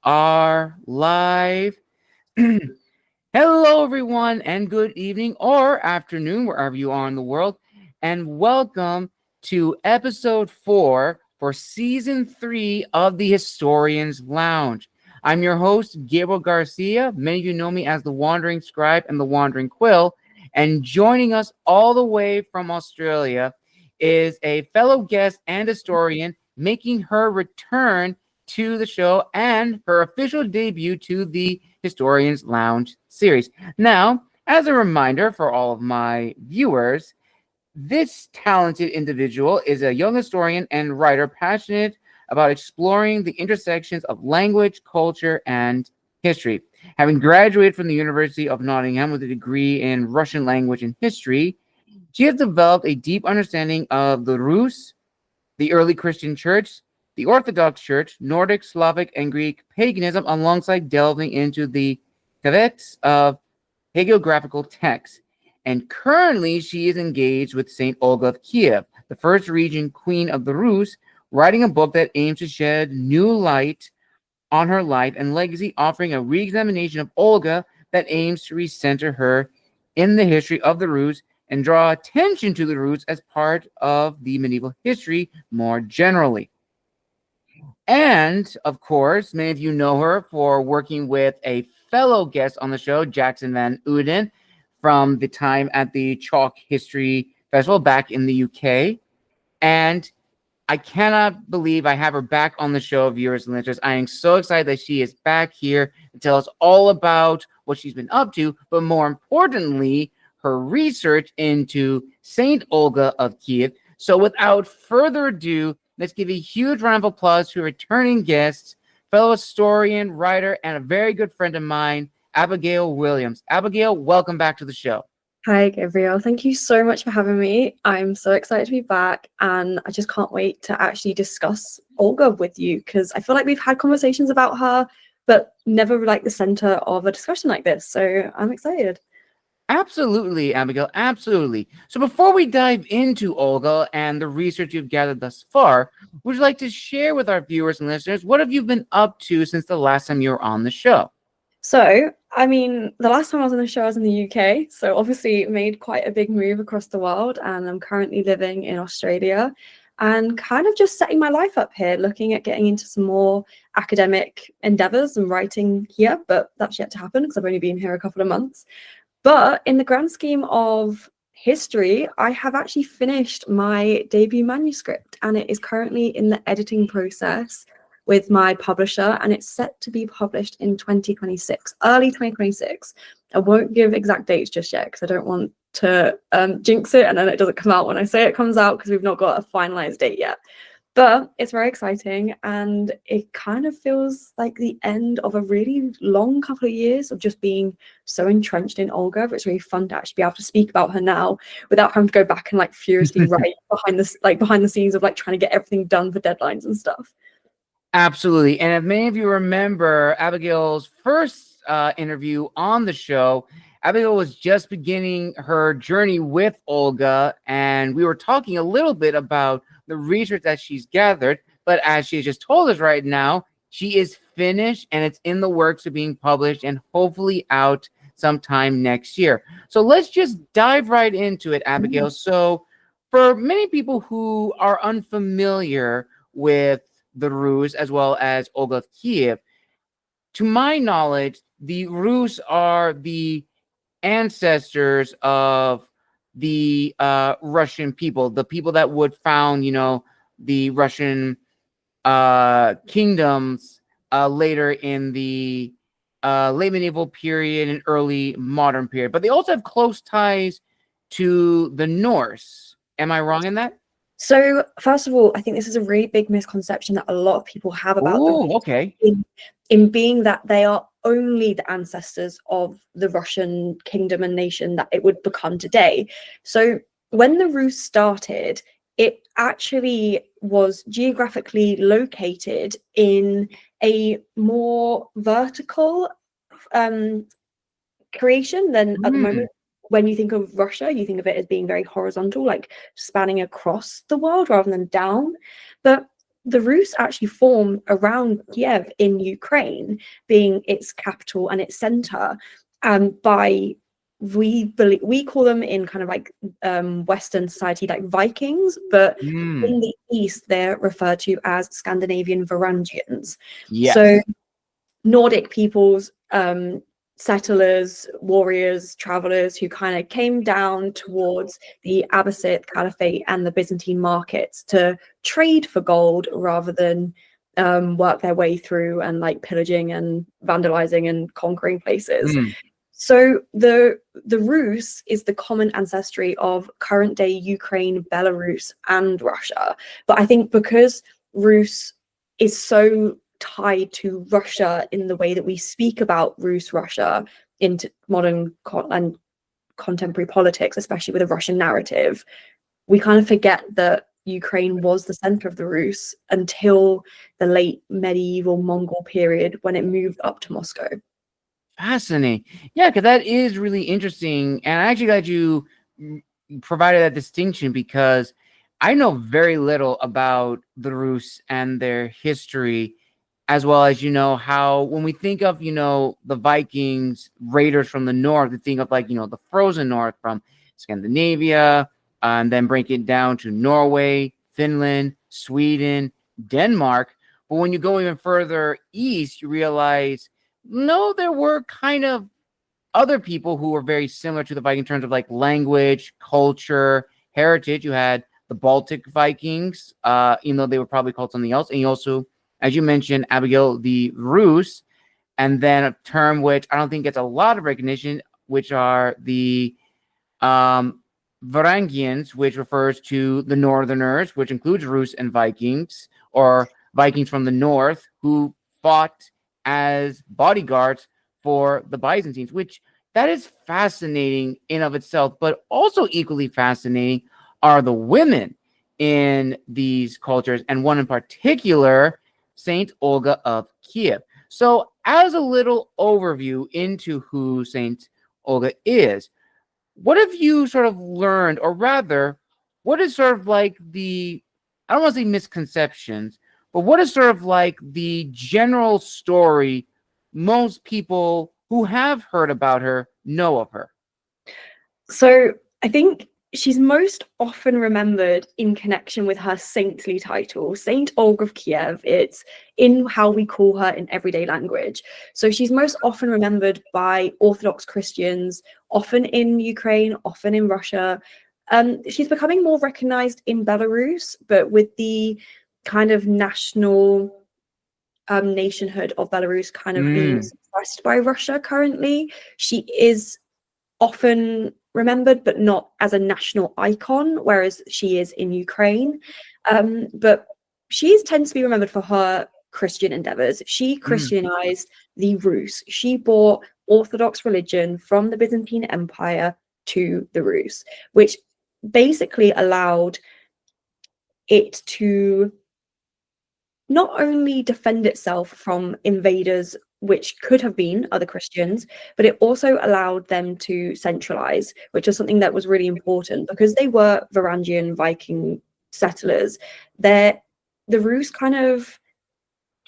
are live. Hello, everyone, and good evening or afternoon, wherever you are in the world, and welcome to episode 4 for season 3 of the Hsiptrians Lounge. I'm your host, Gabriel Garcia. Many of you know me as the Wandering Scribe and the Wandering Quill, and joining us all the way from Australia is a fellow guest and historian making her return to the show and her official debut to the Hsiptrians Lounge series. Now, as a reminder for all of my viewers, this talented individual is a young historian and writer passionate about exploring the intersections of language, culture, and history. Having graduated from the University of Nottingham with a degree in Russian language and history, she has developed a deep understanding of the Rus, the early Christian church, the Orthodox Church, Nordic, Slavic, and Greek Paganism, alongside delving into the caveats of Hagiographical texts. And currently, she is engaged with Saint Olga of Kyiv, the first Regent Queen of the Rus, writing a book that aims to shed new light on her life and legacy, offering a re-examination of Olga that aims to recenter her in the history of the Rus and draw attention to the Rus as part of the medieval history more generally. And, of course, many of you know her for working with a fellow guest on the show, Jackson Van Uden, from the time at the Chalk History Festival back in the UK. And I cannot believe I have her back on the show, viewers and listeners. I am so excited that she is back here to tell us all about what she's been up to, but more importantly, her research into Saint Olga of Kyiv. So without further ado, let's give a huge round of applause to returning guests, fellow historian, writer, and a very good friend of mine, Abigail Williams. Abigail, welcome back to the show. Hi, Gabriel. Thank you so much for having me. I'm so excited to be back, and I just can't wait to actually discuss Olga with you, because I feel like we've had conversations about her, but never like the center of a discussion like this. So I'm excited. Absolutely, Abigail, absolutely. So before we dive into Olga and the research you've gathered thus far, would you like to share with our viewers and listeners what have you been up to since the last time you were on the show? So, I mean, the last time I was on the show, I was in the UK, so obviously made quite a big move across the world, and I'm currently living in Australia and kind of just setting my life up here, looking at getting into some more academic endeavors and writing here, but that's yet to happen because I've only been here a couple of months. But in the grand scheme of history, I have actually finished my debut manuscript, and it is currently in the editing process with my publisher, and it's set to be published in 2026, early 2026. I won't give exact dates just yet because I don't want to jinx it and then it doesn't come out when I say it comes out, because we've not got a finalized date yet. But it's very exciting, and it kind of feels like the end of a really long couple of years of just being so entrenched in Olga. But it's really fun to actually be able to speak about her now without having to go back and like furiously write behind the scenes of like trying to get everything done for deadlines and stuff. Absolutely. And if many of you remember Abigail's first interview on the show, Abigail was just beginning her journey with Olga, and we were talking a little bit about the research that she's gathered. But as she just told us right now, she is finished and it's in the works of being published and hopefully out sometime next year. So let's just dive right into it, Abigail. So for many people who are unfamiliar with the Rus as well as Olga of Kyiv, to my knowledge, the Rus are the ancestors of the Russian people, the people that would found, the Russian kingdoms later in the late medieval period and early modern period. But they also have close ties to the Norse. Am I wrong in that? So, first of all, I think this is a really big misconception that a lot of people have about them. Okay. In being that they are only the ancestors of the Russian kingdom and nation that it would become today. So when the Rus started, it actually was geographically located in a more vertical creation than at the moment. When you think of Russia, you think of it as being very horizontal, like spanning across the world rather than down. But the Rus actually formed around Kiev in Ukraine, being its capital and its center. By we call them in kind of like Western society like Vikings, but in the East they're referred to as Scandinavian Varangians. Yes. So Nordic peoples, settlers, warriors, travelers who kind of came down towards the Abbasid Caliphate and the Byzantine markets to trade for gold rather than work their way through and like pillaging and vandalizing and conquering places. So the Rus is the common ancestry of current day Ukraine, Belarus, and Russia. But I think because Rus is so tied to Russia in the way that we speak about Russia into modern and contemporary politics, especially with a Russian narrative, we kind of forget that Ukraine was the center of the Rus until the late medieval Mongol period when it moved up to Moscow. Fascinating. Yeah, because that is really interesting. And I actually glad you provided that distinction because I know very little about the Rus and their history, as well as, how when we think of, the Vikings, raiders from the north, we think of like, the frozen north from Scandinavia, and then break it down to Norway, Finland, Sweden, Denmark. But when you go even further east, you realize, no, there were kind of other people who were very similar to the Viking in terms of like language, culture, heritage. You had the Baltic Vikings, even though they were probably called something else. And you also, as you mentioned, Abigail, the Rus, and then a term which I don't think gets a lot of recognition, which are the Varangians, which refers to the Northerners, which includes Rus and Vikings, or Vikings from the north, who fought as bodyguards for the Byzantines, which that is fascinating in of itself, but also equally fascinating are the women in these cultures, and one in particular, Saint Olga of Kyiv. So as a little overview into who Saint Olga is, what have you sort of learned, or rather, what is sort of like I don't want to say misconceptions, but what is sort of like the general story most people who have heard about her know of her? So I think she's most often remembered in connection with her saintly title, Saint Olga of Kyiv. It's in how we call her in everyday language. So she's most often remembered by Orthodox Christians, often in Ukraine, often in Russia. She's becoming more recognized in Belarus, but with the kind of national nationhood of Belarus kind of being suppressed by Russia currently, she is often remembered, but not as a national icon, whereas she is in Ukraine. But she tends to be remembered for her Christian endeavors. She Christianized the Rus. She brought Orthodox religion from the Byzantine Empire to the Rus, which basically allowed it to not only defend itself from invaders, which could have been other Christians, but it also allowed them to centralize, which was something that was really important because they were Varangian Viking settlers. The Rus kind of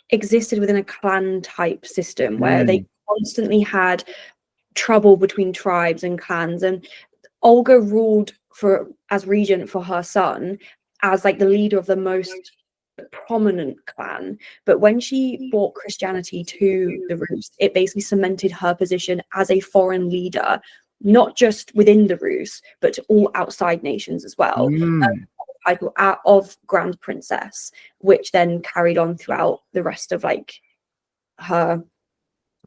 existed within a clan type system where they constantly had trouble between tribes and clans, and Olga ruled as regent for her son as like the leader of the most prominent clan. But when she brought Christianity to the Rus, it basically cemented her position as a foreign leader, not just within the Rus, but to all outside nations as well. Title of Grand Princess, which then carried on throughout the rest of like her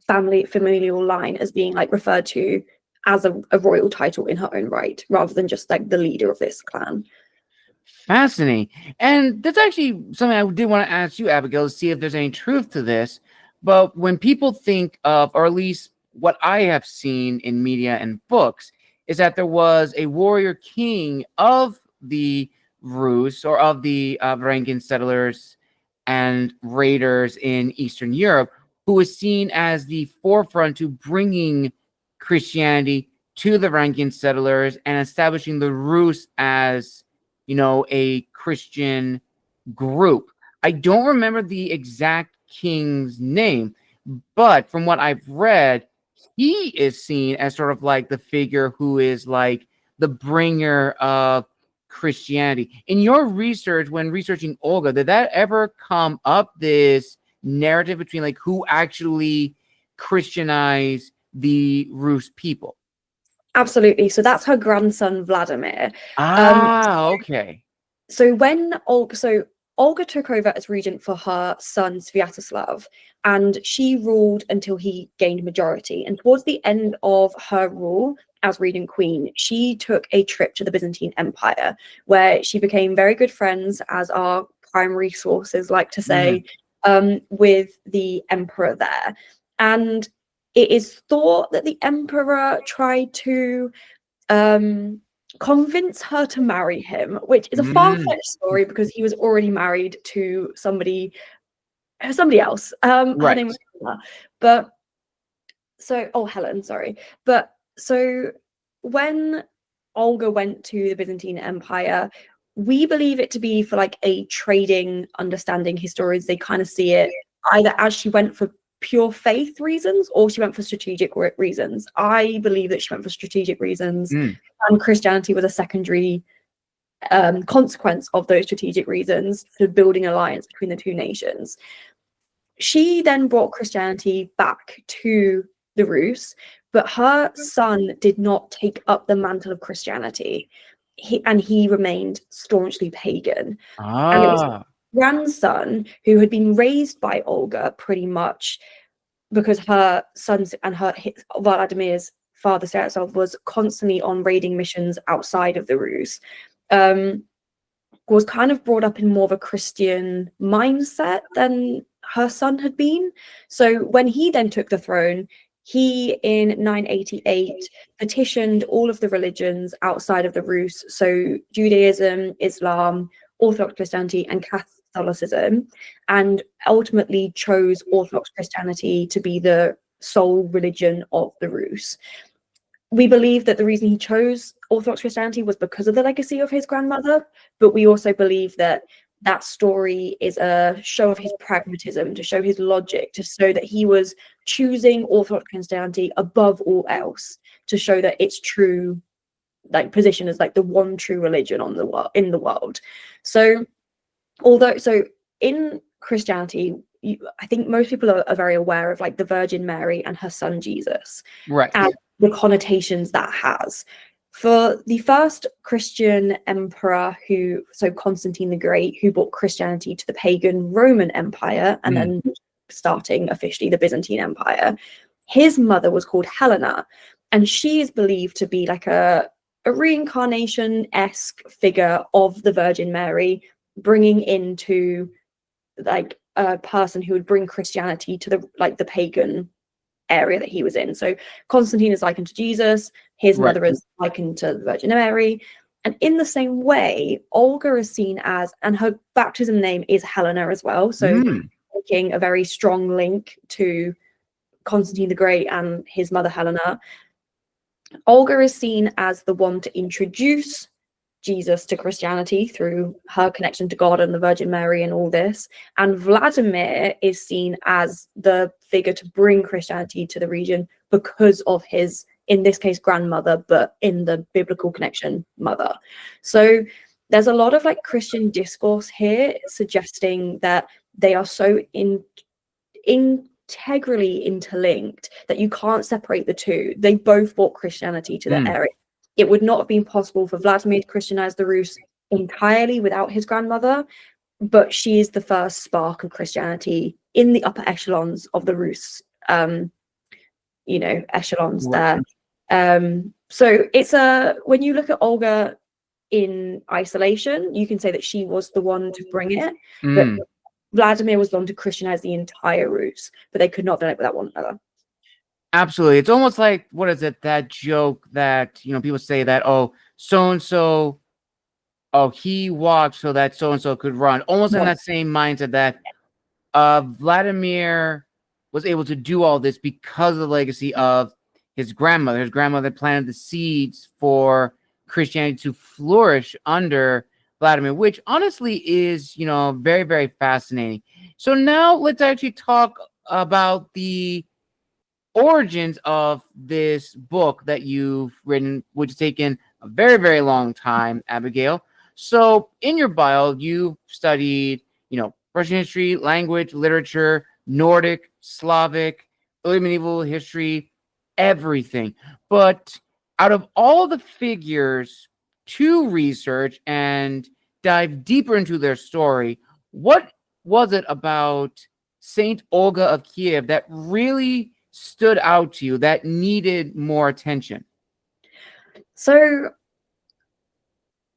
familial line as being like referred to as a royal title in her own right, rather than just like the leader of this clan. Fascinating. And that's actually something I did want to ask you, Abigail, to see if there's any truth to this. But when people think of, or at least what I have seen in media and books, is that there was a warrior king of the Rus, or of the Varangian settlers and raiders in Eastern Europe, who was seen as the forefront to bringing Christianity to the Varangian settlers and establishing the Rus as, a Christian group. I don't remember the exact king's name, but from what I've read, he is seen as sort of like the figure who is like the bringer of Christianity. In your research, when researching Olga, did that ever come up, this narrative between like who actually Christianized the Rus people? Absolutely. So that's her grandson Vladimir. Okay. So when Olga took over as regent for her son Sviatoslav, and she ruled until he gained majority. And towards the end of her rule as Regent Queen, she took a trip to the Byzantine Empire, where she became very good friends, as our primary sources like to say, with the emperor there. And it is thought that the emperor tried to convince her to marry him, which is a far-fetched story because he was already married to somebody else. Her name was Helen. But so, Helen, sorry. But so when Olga went to the Byzantine Empire, we believe it to be for like a trading understanding. Historians, they kind of see it either as she went for pure faith reasons or she went for strategic reasons. I believe that she went for strategic reasons, and Christianity was a secondary consequence of those strategic reasons for building alliance between the two nations. She then brought Christianity back to the Rus, but her son did not take up the mantle of Christianity. He remained staunchly pagan. And it was grandson who had been raised by Olga pretty much because her sons and Vladimir's father Sviatoslav was constantly on raiding missions outside of the Rus, was kind of brought up in more of a Christian mindset than her son had been. So when he then took the throne, he in 988 petitioned all of the religions outside of the Rus, so Judaism, Islam, Orthodox Christianity, and Catholicism, and ultimately chose Orthodox Christianity to be the sole religion of the Rus. We believe that the reason he chose Orthodox Christianity was because of the legacy of his grandmother, but we also believe that that story is a show of his pragmatism, to show his logic, to show that he was choosing Orthodox Christianity above all else, to show that its true like position as like the one true religion on the world in the world. So in Christianity, I think most people are very aware of like the Virgin Mary and her son Jesus, and the connotations that has. For the first Christian emperor, Constantine the Great, who brought Christianity to the pagan Roman Empire and then starting officially the Byzantine Empire, his mother was called Helena, and she is believed to be like a reincarnation-esque figure of the Virgin Mary, bringing into like a person who would bring Christianity to the pagan area that he was in. So Constantine is likened to Jesus, his mother is likened to the Virgin Mary, and in the same way Olga is seen as, and her baptism name is Helena as well, so making a very strong link to Constantine the Great and his mother Helena. Olga is seen as the one to introduce Jesus to Christianity through her connection to God and the Virgin Mary and all this. And Vladimir is seen as the figure to bring Christianity to the region because of his, in this case, grandmother, but in the biblical connection, mother. So there's a lot of like Christian discourse here suggesting that they are so integrally interlinked that you can't separate the two. They both brought Christianity to the area. It would not have been possible for Vladimir to Christianize the Rus entirely without his grandmother, but she is the first spark of Christianity in the upper echelons of the Rus, echelons there. So it's when you look at Olga in isolation, you can say that she was the one to bring it, but Vladimir was the one to Christianize the entire Rus, but they could not do it without one another. Absolutely. It's almost like, what is it, that joke that, people say that, so-and-so, he walked so that so-and-so could run. Almost in that same mindset that Vladimir was able to do all this because of the legacy of his grandmother. His grandmother planted the seeds for Christianity to flourish under Vladimir, which honestly is, very, very fascinating. So now let's actually talk about the origins of this book that you've written, which has taken a very, very long time, Abigail. So in your bio, you studied, Russian history, language, literature, Nordic, Slavic, early medieval history, everything. But out of all the figures to research and dive deeper into their story, what was it about Saint Olga of Kyiv that really stood out to you, that needed more attention? So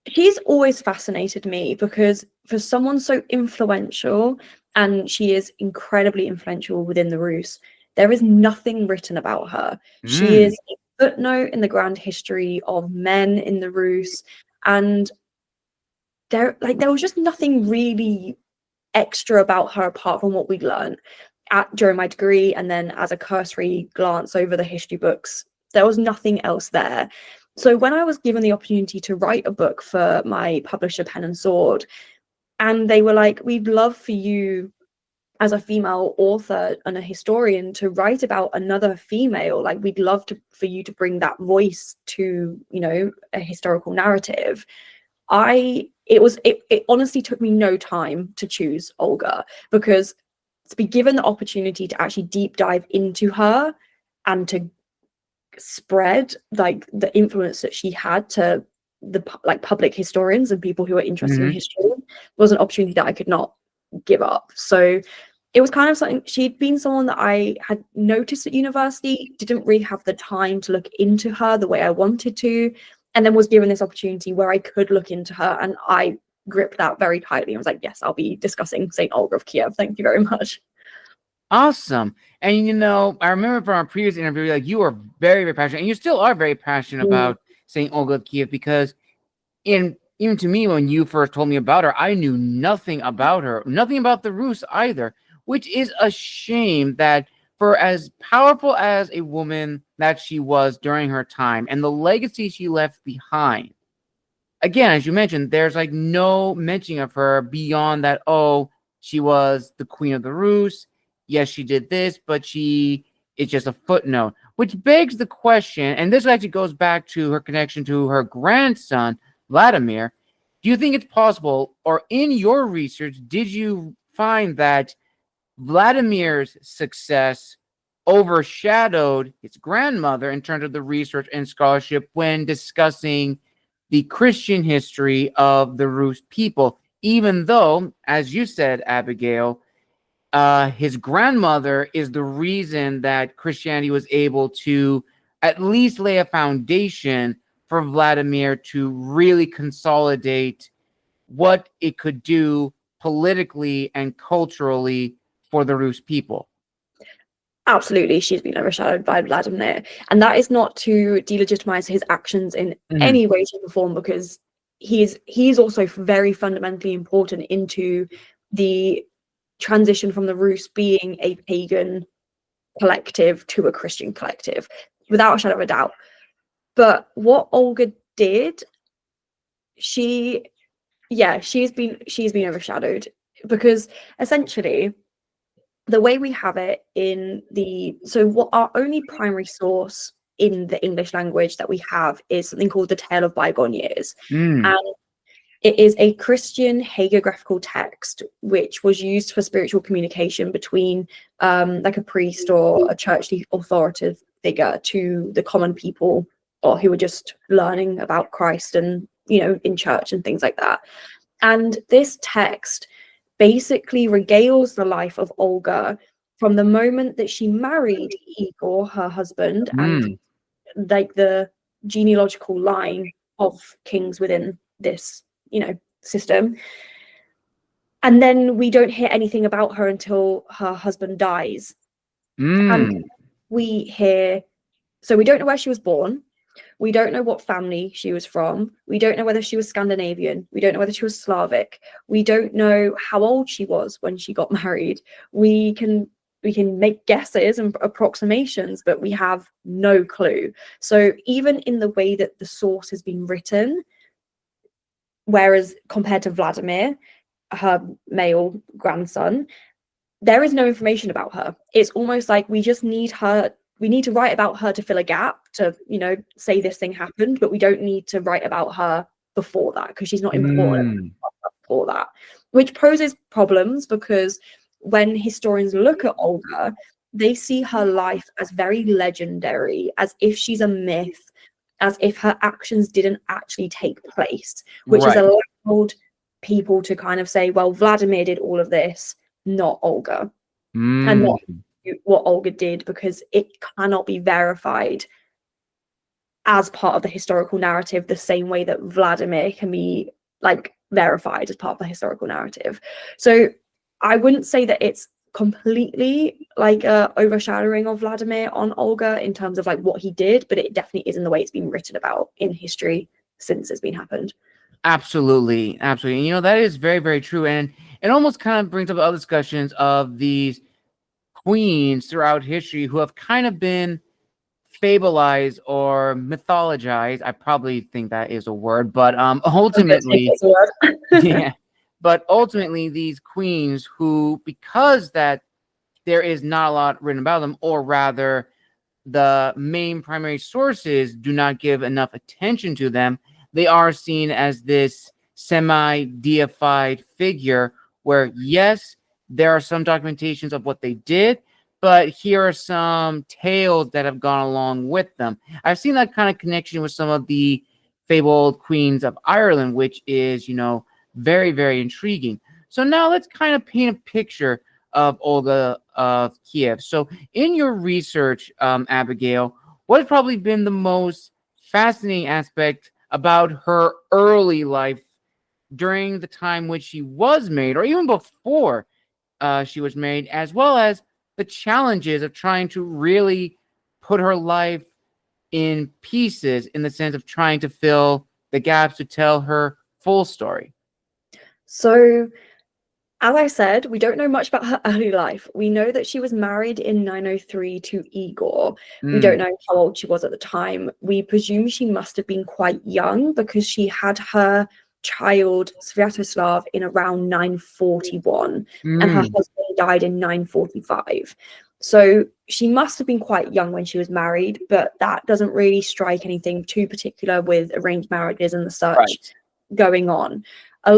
she's always fascinated me because for someone so influential, and she is incredibly influential within the Rus, there is nothing written about her. She is a footnote in the grand history of men in the Rus, and there was just nothing really extra about her apart from what we'd learned during my degree, and then as a cursory glance over the history books, there was nothing else there. So when I was given the opportunity to write a book for my publisher Pen and Sword, and they were like, we'd love for you as a female author and a historian to write about another female, like we'd love for you to bring that voice to, a historical narrative. It honestly took me no time to choose Olga, because to be given the opportunity to actually deep dive into her and to spread like the influence that she had to the public historians and people who are interested in history was an opportunity that I could not give up. So it was kind of something, she'd been someone that I had noticed at university, didn't really have the time to look into her the way I wanted to, and then was given this opportunity where I could look into her, and I gripped that very tightly. I was like, yes, I'll be discussing St. Olga of Kyiv. Thank you very much. Awesome. And I remember from our previous interview, like you are very, very passionate, and you still are very passionate about St. Olga of Kyiv, because even to me, when you first told me about her, I knew nothing about her, nothing about the Rus either, which is a shame that for as powerful as a woman that she was during her time and the legacy she left behind, again, as you mentioned, there's like no mention of her beyond that, oh, she was the queen of the Rus. Yes, she did this, but she is just a footnote, which begs the question, and this actually goes back to her connection to her grandson, Vladimir. Do you think it's possible, or in your research, did you find that Vladimir's success overshadowed his grandmother in terms of the research and scholarship when discussing the Christian history of the Rus people, even though, as you said, Abigail, his grandmother is the reason that Christianity was able to at least lay a foundation for Vladimir to really consolidate what it could do politically and culturally for the Rus people. Absolutely, she's been overshadowed by Vladimir, and that is not to delegitimize his actions in any way, shape, or form, because he's also very fundamentally important into the transition from the Rus being a pagan collective to a Christian collective, without a shadow of a doubt. But what Olga did, she's been overshadowed, because essentially the way we have it what our only primary source in the English language that we have is something called the Tale of Bygone Years. And it is a Christian hagiographical text which was used for spiritual communication between like a priest or a churchly authoritative figure to the common people, or who were just learning about Christ and in church and things like that. And this text basically regales the life of Olga from the moment that she married Igor, her husband, and like the genealogical line of kings within this system. And then we don't hear anything about her until her husband dies. And we don't know where she was born. We don't know what family she was from. We don't know whether she was Scandinavian. We don't know whether she was Slavic. We don't know how old she was when she got married. We can make guesses and approximations, but we have no clue. So even in the way that the source has been written, whereas compared to Vladimir, her male grandson, there is no information about her. It's almost like we just need her. We need to write about her to fill a gap, to, you know, say this thing happened, but we don't need to write about her before that because she's not important for that, which poses problems because when historians look at Olga, they see her life as very legendary, as if she's a myth, as if her actions didn't actually take place, which has allowed people to kind of say, well, Vladimir did all of this, not Olga, and not what Olga did, because it cannot be verified as part of the historical narrative the same way that Vladimir can be like verified as part of the historical narrative. So I wouldn't say that it's completely like a overshadowing of Vladimir on Olga in terms of like what he did, but it definitely is in the way it's been written about in history since it's been happened. Absolutely. And, you know, that is very, very true. And it almost kind of brings up other discussions of these queens throughout history who have kind of been fableized or mythologized. I probably think that is a word, but ultimately, yeah. But ultimately, these queens who, because that there is not a lot written about them, or rather, the main primary sources do not give enough attention to them, they are seen as this semi-deified figure where, yes, there are some documentations of what they did, but here are some tales that have gone along with them. I've seen that kind of connection with some of the fabled queens of Ireland, which is, you know, very, very intriguing. So now let's kind of paint a picture of Olga of Kyiv. So in your research, Abigail, what has probably been the most fascinating aspect about her early life during the time which she was made, or even before she was made, as well as the challenges of trying to really put her life in pieces in the sense of trying to fill the gaps to tell her full story? So, as I said, we don't know much about her early life. We know that she was married in 903 to Igor. We don't know how old she was at the time. We presume she must have been quite young because she had her child Sviatoslav in around 941 and her husband died in 945. So she must have been quite young when she was married, but that doesn't really strike anything too particular with arranged marriages and the such going on. A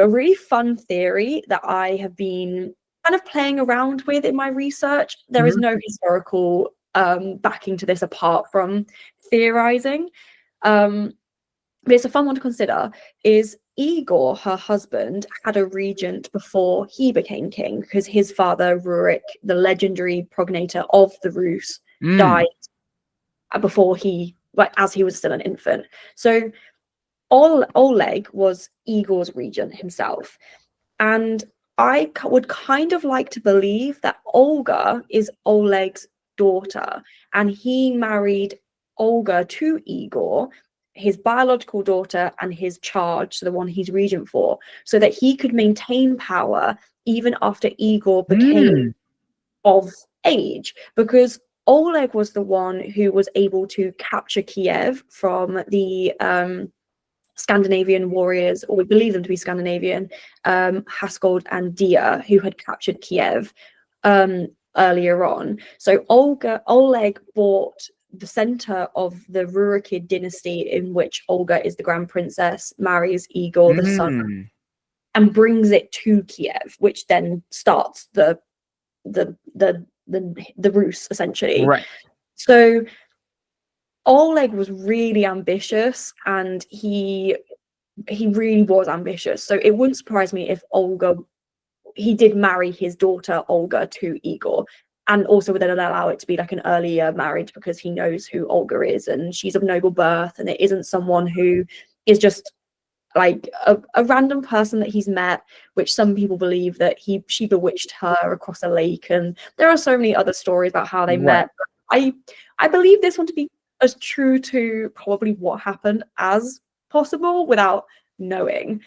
really fun theory that I have been kind of playing around with in my research. There is no historical backing to this apart from theorizing. But it's a fun one to consider, is Igor, her husband, had a regent before he became king because his father, Rurik, the legendary progenitor of the Rus, died before as he was still an infant. So Oleg was Igor's regent himself. And I would kind of like to believe that Olga is Oleg's daughter, and he married Olga to Igor, his biological daughter and his charge, so the one he's regent for, so that he could maintain power even after Igor became of age, because Oleg was the one who was able to capture Kiev from the Scandinavian warriors, or we believe them to be Scandinavian, Haskold and Dia, who had captured Kiev earlier on. So Oleg bought the center of the Rurikid dynasty, in which Olga is the grand princess, marries Igor, the son, and brings it to Kiev, which then starts the Rus, essentially. Right. So Oleg was really ambitious, and he really was ambitious. So it wouldn't surprise me if he did marry his daughter Olga to Igor, and also would then allow it to be like an earlier marriage because he knows who Olga is and she's of noble birth, and it isn't someone who is just like a random person that he's met, which some people believe that she bewitched her across a lake. And there are so many other stories about how they met. But I believe this one to be as true to probably what happened as possible without knowing.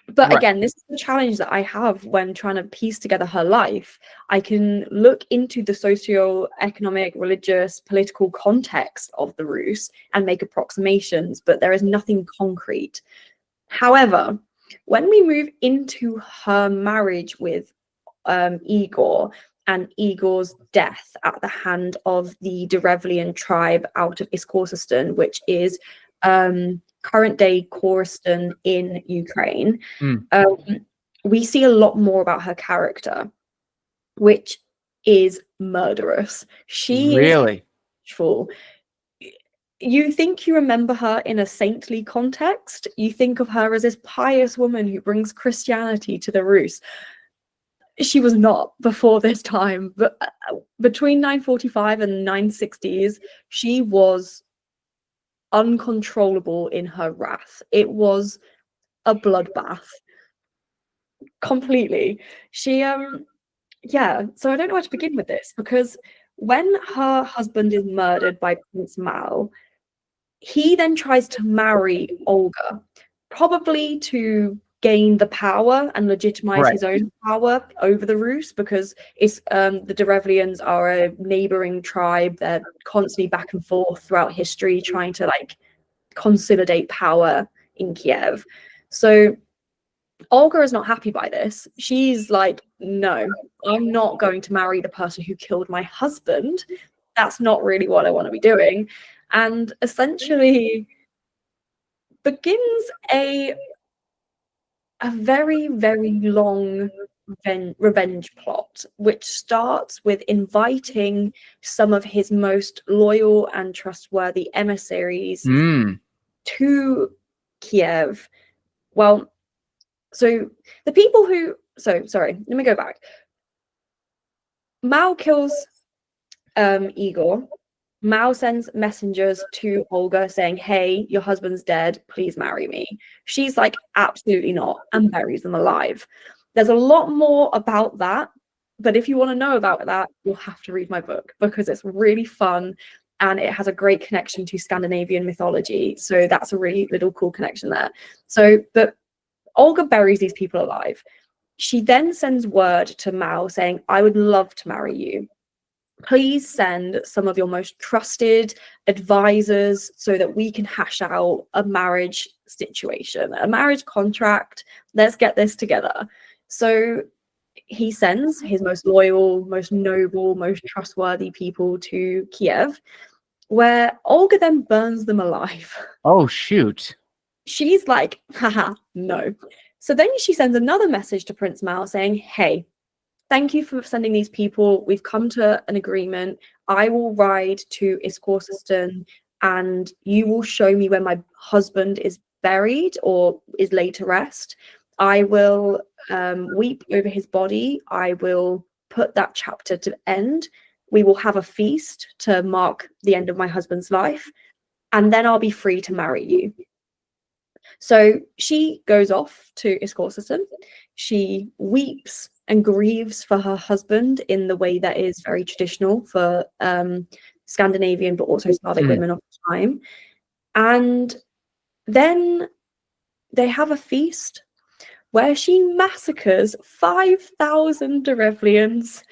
But again, this is the challenge that I have when trying to piece together her life. I can look into the socio-economic, religious, political context of the Rus and make approximations, but there is nothing concrete. However, when we move into her marriage with Igor and Igor's death at the hand of the Derevlian tribe out of Iskorsistan, which is current-day Khorasan in Ukraine, we see a lot more about her character, which is murderous. She really? is vengeful. You think you remember her in a saintly context. You think of her as this pious woman who brings Christianity to the Rus. She was not before this time, but between 945 and 960s, she was uncontrollable in her wrath. It was a bloodbath. Completely. She yeah, so I don't know where to begin with this, because when her husband is murdered by Prince Mal, he then tries to marry Olga, probably to gain the power and legitimize his own power over the Rus, because it's the Derevlians are a neighboring tribe. They're constantly back and forth throughout history trying to like consolidate power in Kiev. So Olga is not happy by this. She's like, no, I'm not going to marry the person who killed my husband. That's not really what I want to be doing. And essentially begins a very, very long revenge plot, which starts with inviting some of his most loyal and trustworthy emissaries to Kiev. Well, so the people who, sorry, let me go back. Mao kills Igor. Mao sends messengers to Olga saying, hey, your husband's dead, please marry me. She's like, absolutely not, and buries them alive. There's a lot more about that, but if you want to know about that, you'll have to read my book, because it's really fun and it has a great connection to Scandinavian mythology. So that's a really little cool connection there. So, but Olga buries these people alive. She then sends word to Mao saying, I would love to marry you. Please send some of your most trusted advisors so that we can hash out a marriage situation, a marriage contract. Let's get this together. So he sends his most loyal, most noble, most trustworthy people to Kiev, where Olga then burns them alive. Oh, shoot. She's like, haha, no. So then she sends another message to Prince Mal saying, hey, thank you for sending these people. We've come to an agreement. I will ride to Iskorsistan and you will show me where my husband is buried or is laid to rest. I will weep over his body. I will put that chapter to end. We will have a feast to mark the end of my husband's life. And then I'll be free to marry you. So she goes off to Iskorsistan. She weeps and grieves for her husband in the way that is very traditional for Scandinavian, but also Slavic women of the time. And then they have a feast where she massacres 5,000 Derevlians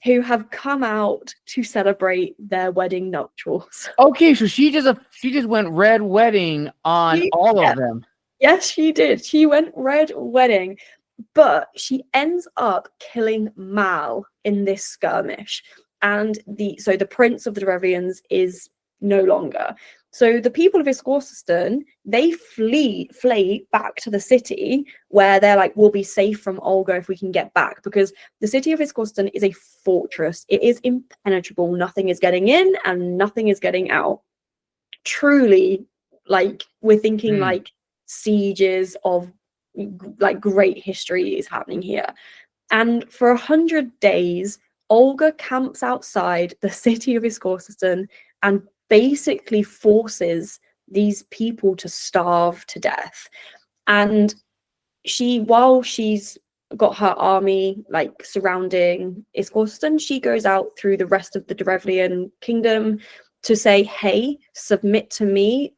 who have come out to celebrate their wedding nuptials. Okay, so she just went red wedding on all of them. Yes, she did. She went red wedding, but she ends up killing Mal in this skirmish. And the prince of the Derevlians is no longer. So the people of Iskorsistan, they flee back to the city where they're like, we'll be safe from Olga if we can get back, because the city of Iskorsistan is a fortress. It is impenetrable. Nothing is getting in and nothing is getting out. Truly, like, we're thinking like sieges of like great history is happening here. And for 100 days, Olga camps outside the city of Iskorsistan and basically forces these people to starve to death. And while she's got her army like surrounding Iskorsistan, she goes out through the rest of the Derevlian kingdom to say, hey, submit to me.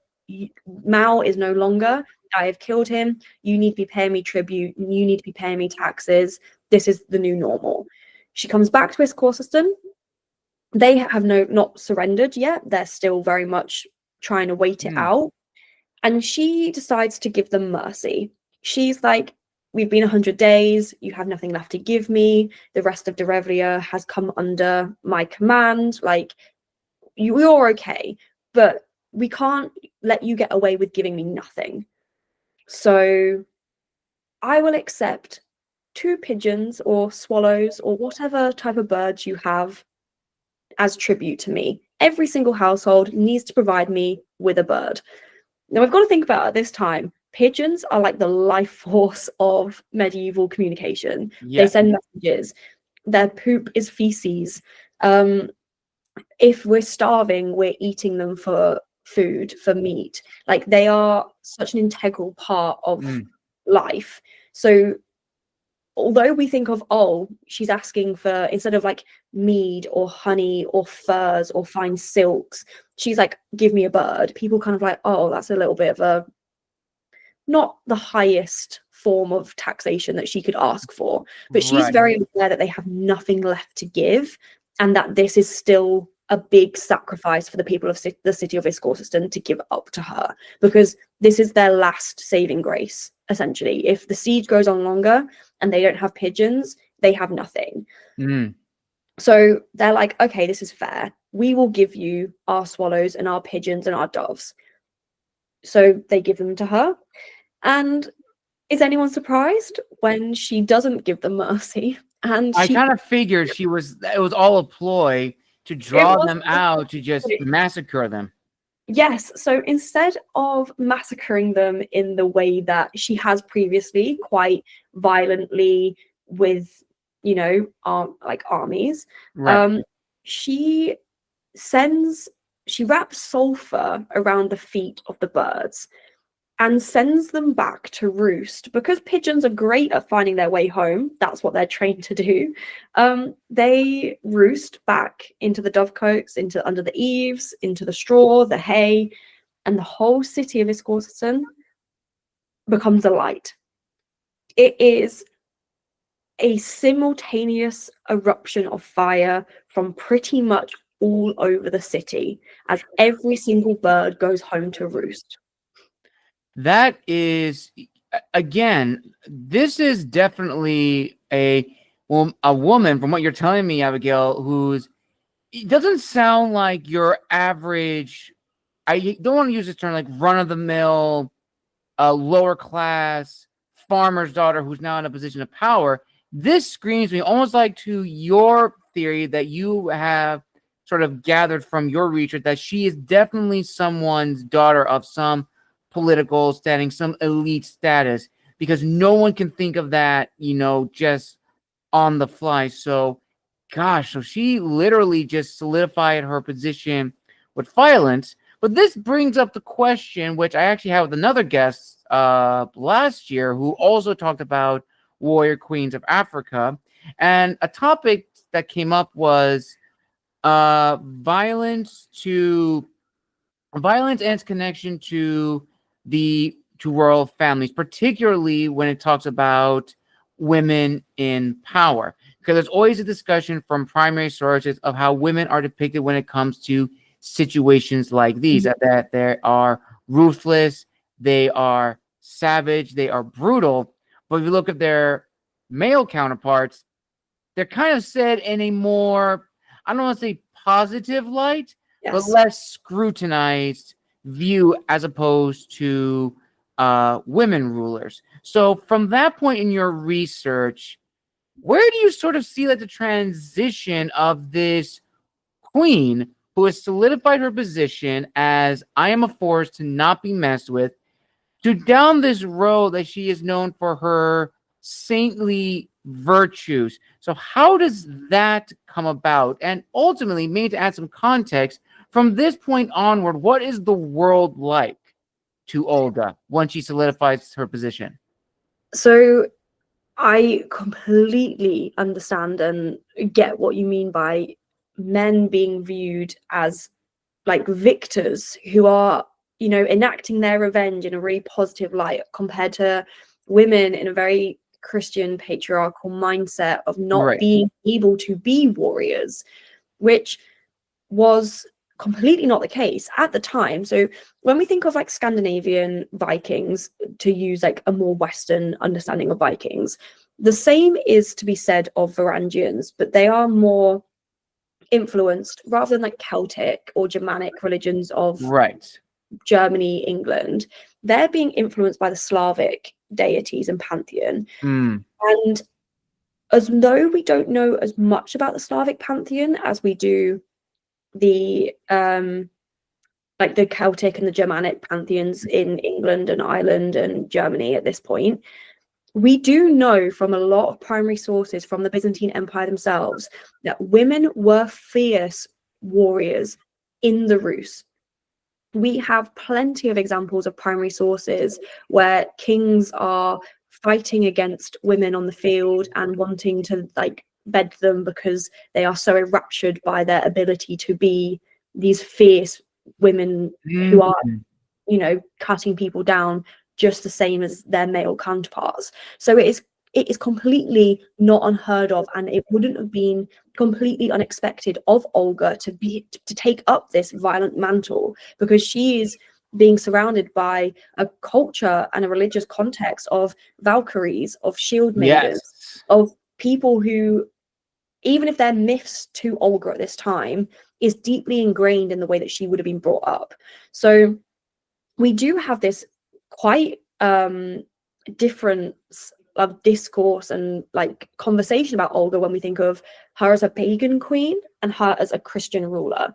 Mao is no longer. I have killed him. You need to be paying me tribute. You need to be paying me taxes. This is the new normal. She comes back to Iskorsistan. They have not surrendered yet. They're still very much trying to wait it out. And she decides to give them mercy. She's like, we've been 100 days, you have nothing left to give me, the rest of Derevlia has come under my command, like, you're okay, but we can't let you get away with giving me nothing. So I will accept 2 pigeons or swallows or whatever type of birds you have as tribute to me. Every single household needs to provide me with a bird. Now, we've got to think about at this time, pigeons are like the life force of medieval communication. Yeah. They send messages. Their poop is feces. If we're starving, we're eating them for food, for meat. Like, they are such an integral part of life. So although we think of, oh, she's asking for, instead of like mead or honey or furs or fine silks, she's like, give me a bird, people kind of like, oh, that's a little bit of a, not the highest form of taxation that she could ask for, but she's very aware that they have nothing left to give, and that this is still a big sacrifice for the people of the city of Iskorsten to give up to her, because this is their last saving grace, essentially. If the siege goes on longer and they don't have pigeons, they have nothing. So they're like, okay, this is fair. We will give you our swallows and our pigeons and our doves. So they give them to her. And is anyone surprised when she doesn't give them mercy? And I kind of figured it was all a ploy to draw them out, to just massacre them. Yes, so instead of massacring them in the way that she has previously, quite violently with, you know, like armies, she wraps sulfur around the feet of the birds and sends them back to roost, because pigeons are great at finding their way home. That's what they're trained to do. They roost back into the dovecotes, under the eaves, into the straw, the hay, and the whole city of Iskorsten becomes alight. It is a simultaneous eruption of fire from pretty much all over the city as every single bird goes home to roost. That is, again, this is definitely a woman, from what you're telling me, Abigail, it doesn't sound like your average, I don't want to use this term, like run-of-the-mill, lower class farmer's daughter who's now in a position of power. This screams me almost like to your theory that you have sort of gathered from your research, that she is definitely someone's daughter of some political standing, some elite status, because no one can think of that, just on the fly. So, gosh, so she literally just solidified her position with violence. But this brings up the question, which I actually had with another guest last year, who also talked about warrior queens of Africa. And a topic that came up was violence and its connection to royal families, particularly when it talks about women in power, because there's always a discussion from primary sources of how women are depicted when it comes to situations like these, that they are ruthless, they are savage, they are brutal. But if you look at their male counterparts, they're kind of said in a more, I don't want to say positive light, but less scrutinized view, as opposed to women rulers. So from that point in your research, where do you sort of see like the transition of this queen who has solidified her position as I am a force to not be messed with, to down this road that she is known for her saintly virtues? So how does that come about? And ultimately, maybe to add some context, from this point onward, what is the world like to Olga once she solidifies her position? So I completely understand and get what you mean by men being viewed as like victors who are, enacting their revenge in a really positive light, compared to women in a very Christian patriarchal mindset of not being able to be warriors, which was completely not the case at the time. So when we think of like Scandinavian Vikings, to use like a more Western understanding of Vikings, the same is to be said of Varangians, but they are more influenced rather than like Celtic or Germanic religions of Right. Germany, England. They're being influenced by the Slavic deities and pantheon. And as though we don't know as much about the Slavic pantheon as we do the like the Celtic and the Germanic pantheons in England and Ireland and Germany at this point, we do know from a lot of primary sources from the Byzantine Empire themselves that women were fierce warriors in the Rus. We have plenty of examples of primary sources where kings are fighting against women on the field and wanting to like bed them because they are so enraptured by their ability to be these fierce women who are, you know, cutting people down just the same as their male counterparts. So it is completely not unheard of, and it wouldn't have been completely unexpected of Olga to take up this violent mantle, because she is being surrounded by a culture and a religious context of Valkyries, of shield maidens, of people who, even if they're myths to Olga at this time, is deeply ingrained in the way that she would have been brought up. So we do have this quite difference of discourse and like conversation about Olga when we think of her as a pagan queen and her as a Christian ruler.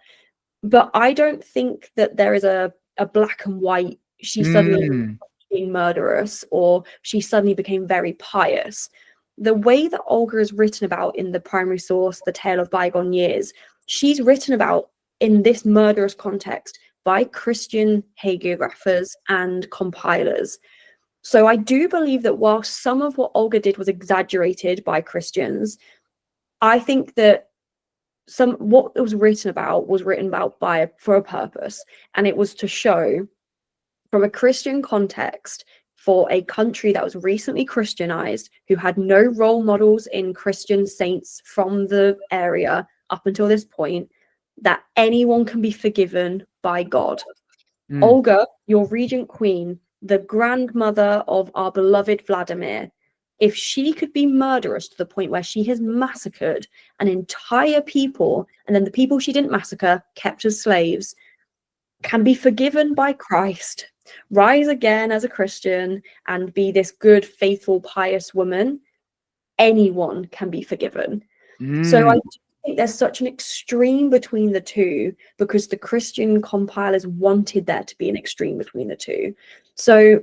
But I don't think that there is a black and white, she suddenly became murderous or she suddenly became very pious. The way that Olga is written about in the primary source, The Tale of Bygone Years, she's written about in this murderous context by Christian hagiographers and compilers. So I do believe that while some of what Olga did was exaggerated by Christians, I think that what it was written about for a purpose, and it was to show from a Christian context for a country that was recently Christianized, who had no role models in Christian saints from the area up until this point, that anyone can be forgiven by God. Olga, your Regent Queen, the grandmother of our beloved Vladimir, if she could be murderous to the point where she has massacred an entire people, and then the people she didn't massacre kept as slaves, can be forgiven by Christ, rise again as a Christian, and be this good, faithful, pious woman, anyone can be forgiven. So I think there's such an extreme between the two because the Christian compilers wanted there to be an extreme between the two. So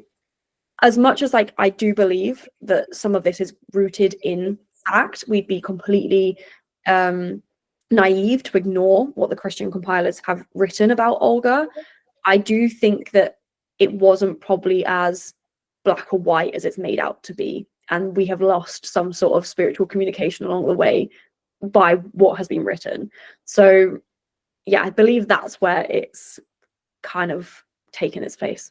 as much as like I do believe that some of this is rooted in fact, we'd be completely naive to ignore what the Christian compilers have written about Olga. I do think that it wasn't probably as black or white as it's made out to be, and we have lost some sort of spiritual communication along the way by what has been written. So yeah, I believe that's where it's kind of taken its place.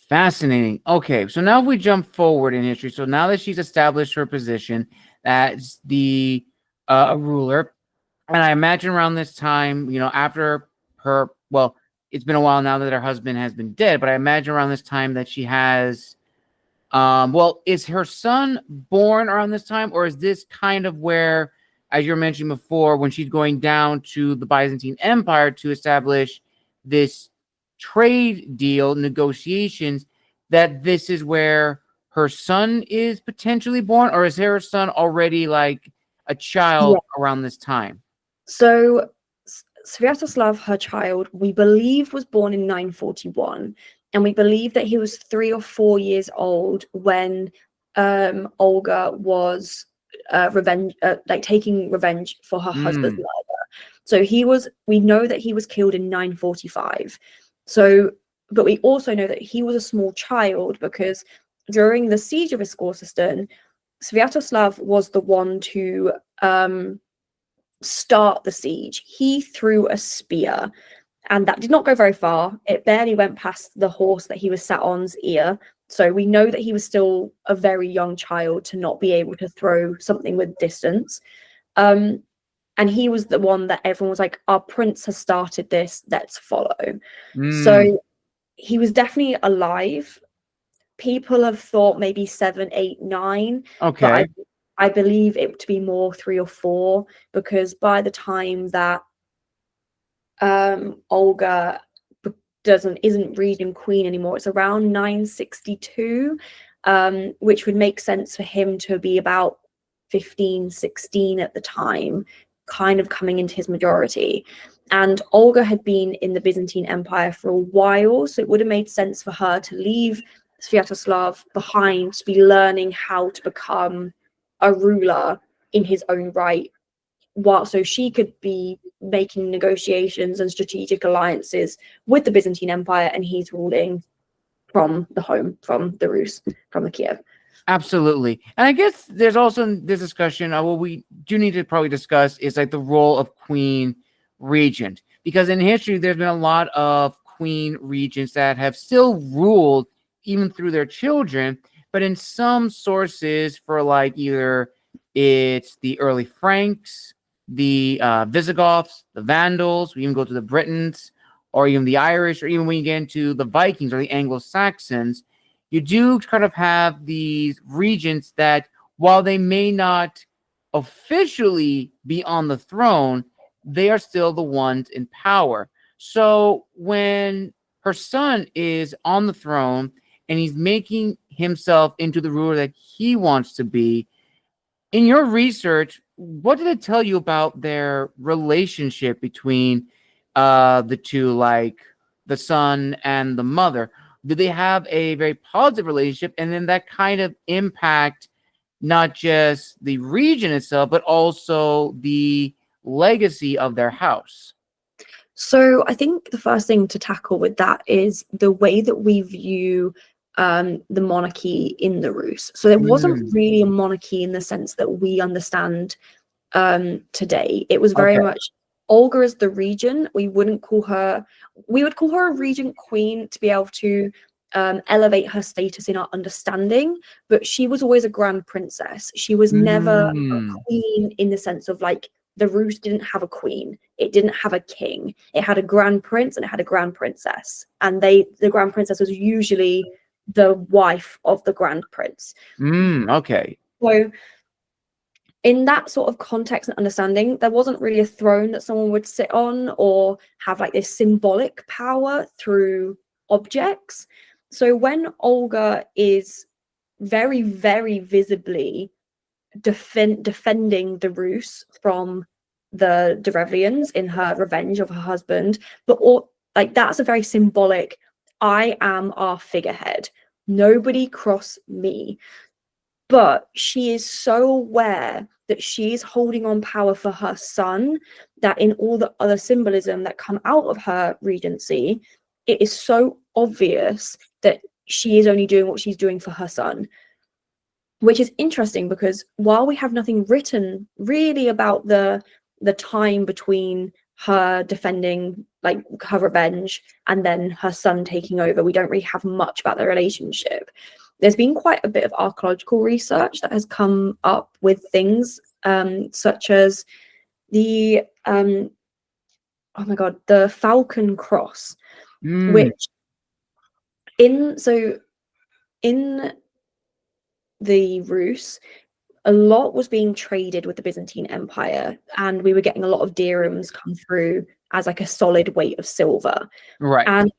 Fascinating. Okay, so now if we jump forward in history, so now that she's established her position as the ruler, and I imagine around this time, you know, after her, well, it's been a while now that her husband has been dead, but I imagine around this time that she has, well, is her son born around this time, or is this kind of where, as you were mentioning before, when she's going down to the Byzantine Empire to establish this trade deal negotiations, that this is where her son is potentially born, or is her son already like a child around this time? So Sviatoslav, her child, we believe was born in 941, and we believe that he was 3 or 4 years old when Olga was taking revenge for her husband's murder. So we know that he was killed in 945. So, but we also know that he was a small child because during the siege of Iskorsistan, Sviatoslav was the one to start the siege. He threw a spear, and that did not go very far. It barely went past the horse that he was sat on's ear. So we know that he was still a very young child to not be able to throw something with distance. And he was the one that everyone was like, our prince has started this, let's follow. Mm, So he was definitely alive. People have thought maybe 7, 8, 9, but okay. I believe it to be more 3 or 4, because by the time that Olga isn't Regent Queen anymore, it's around 962, which would make sense for him to be about 15, 16 at the time, kind of coming into his majority. And Olga had been in the Byzantine Empire for a while, so it would have made sense for her to leave Sviatoslav behind, to be learning how to become a ruler in his own right, while so she could be making negotiations and strategic alliances with the Byzantine Empire, and he's ruling from the home, from the Rus, from the Kiev. Absolutely. And I guess there's also this discussion, what we do need to probably discuss is like the role of queen regent, because in history there's been a lot of queen regents that have still ruled even through their children, but in some sources for like either it's the early Franks, the Visigoths, the Vandals, we even go to the Britons, or even the Irish, or even when you get into the Vikings or the Anglo-Saxons, you do kind of have these regents that, while they may not officially be on the throne, they are still the ones in power. So when her son is on the throne and he's making himself into the ruler that he wants to be, in your research, what did it tell you about their relationship between the two, like the son and the mother? Do they have a very positive relationship, and then that kind of impact not just the region itself, but also the legacy of their house? So I think the first thing to tackle with that is the way that we view the monarchy in the Rus. So there wasn't really a monarchy in the sense that we understand today. It was very much Olga as the regent. We would call her a regent queen to be able to elevate her status in our understanding, but she was always a grand princess. She was never a queen in the sense of like, the Rus didn't have a queen, it didn't have a king, it had a grand prince and it had a grand princess, and the grand princess was usually the wife of the grand prince. Okay. So in that sort of context and understanding, there wasn't really a throne that someone would sit on or have like this symbolic power through objects. So when Olga is very, very visibly defending the Rus from the Derevlians in her revenge of her husband, but like that's a very symbolic, I am our figurehead, nobody cross me. But she is so aware that she is holding on power for her son, that in all the other symbolism that come out of her regency, it is so obvious that she is only doing what she's doing for her son. Which is interesting, because while we have nothing written really about the time between her defending like her revenge and then her son taking over, we don't really have much about their relationship. There's been quite a bit of archaeological research that has come up with things such as the the Falcon Cross, which in the Rus, a lot was being traded with the Byzantine Empire, and we were getting a lot of dirhams come through as like a solid weight of silver. Right. And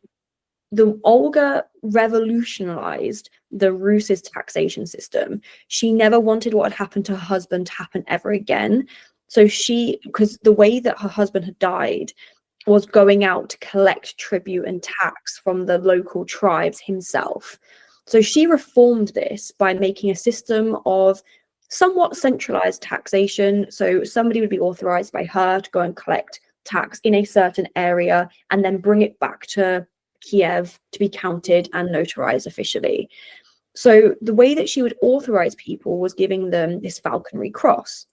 the Olga revolutionized the Rus's taxation system. She never wanted what had happened to her husband to happen ever again. So because the way that her husband had died was going out to collect tribute and tax from the local tribes himself. So she reformed this by making a system of somewhat centralized taxation. So somebody would be authorized by her to go and collect tax in a certain area and then bring it back to Kiev to be counted and notarized officially. So the way that she would authorize people was giving them this falconry cross,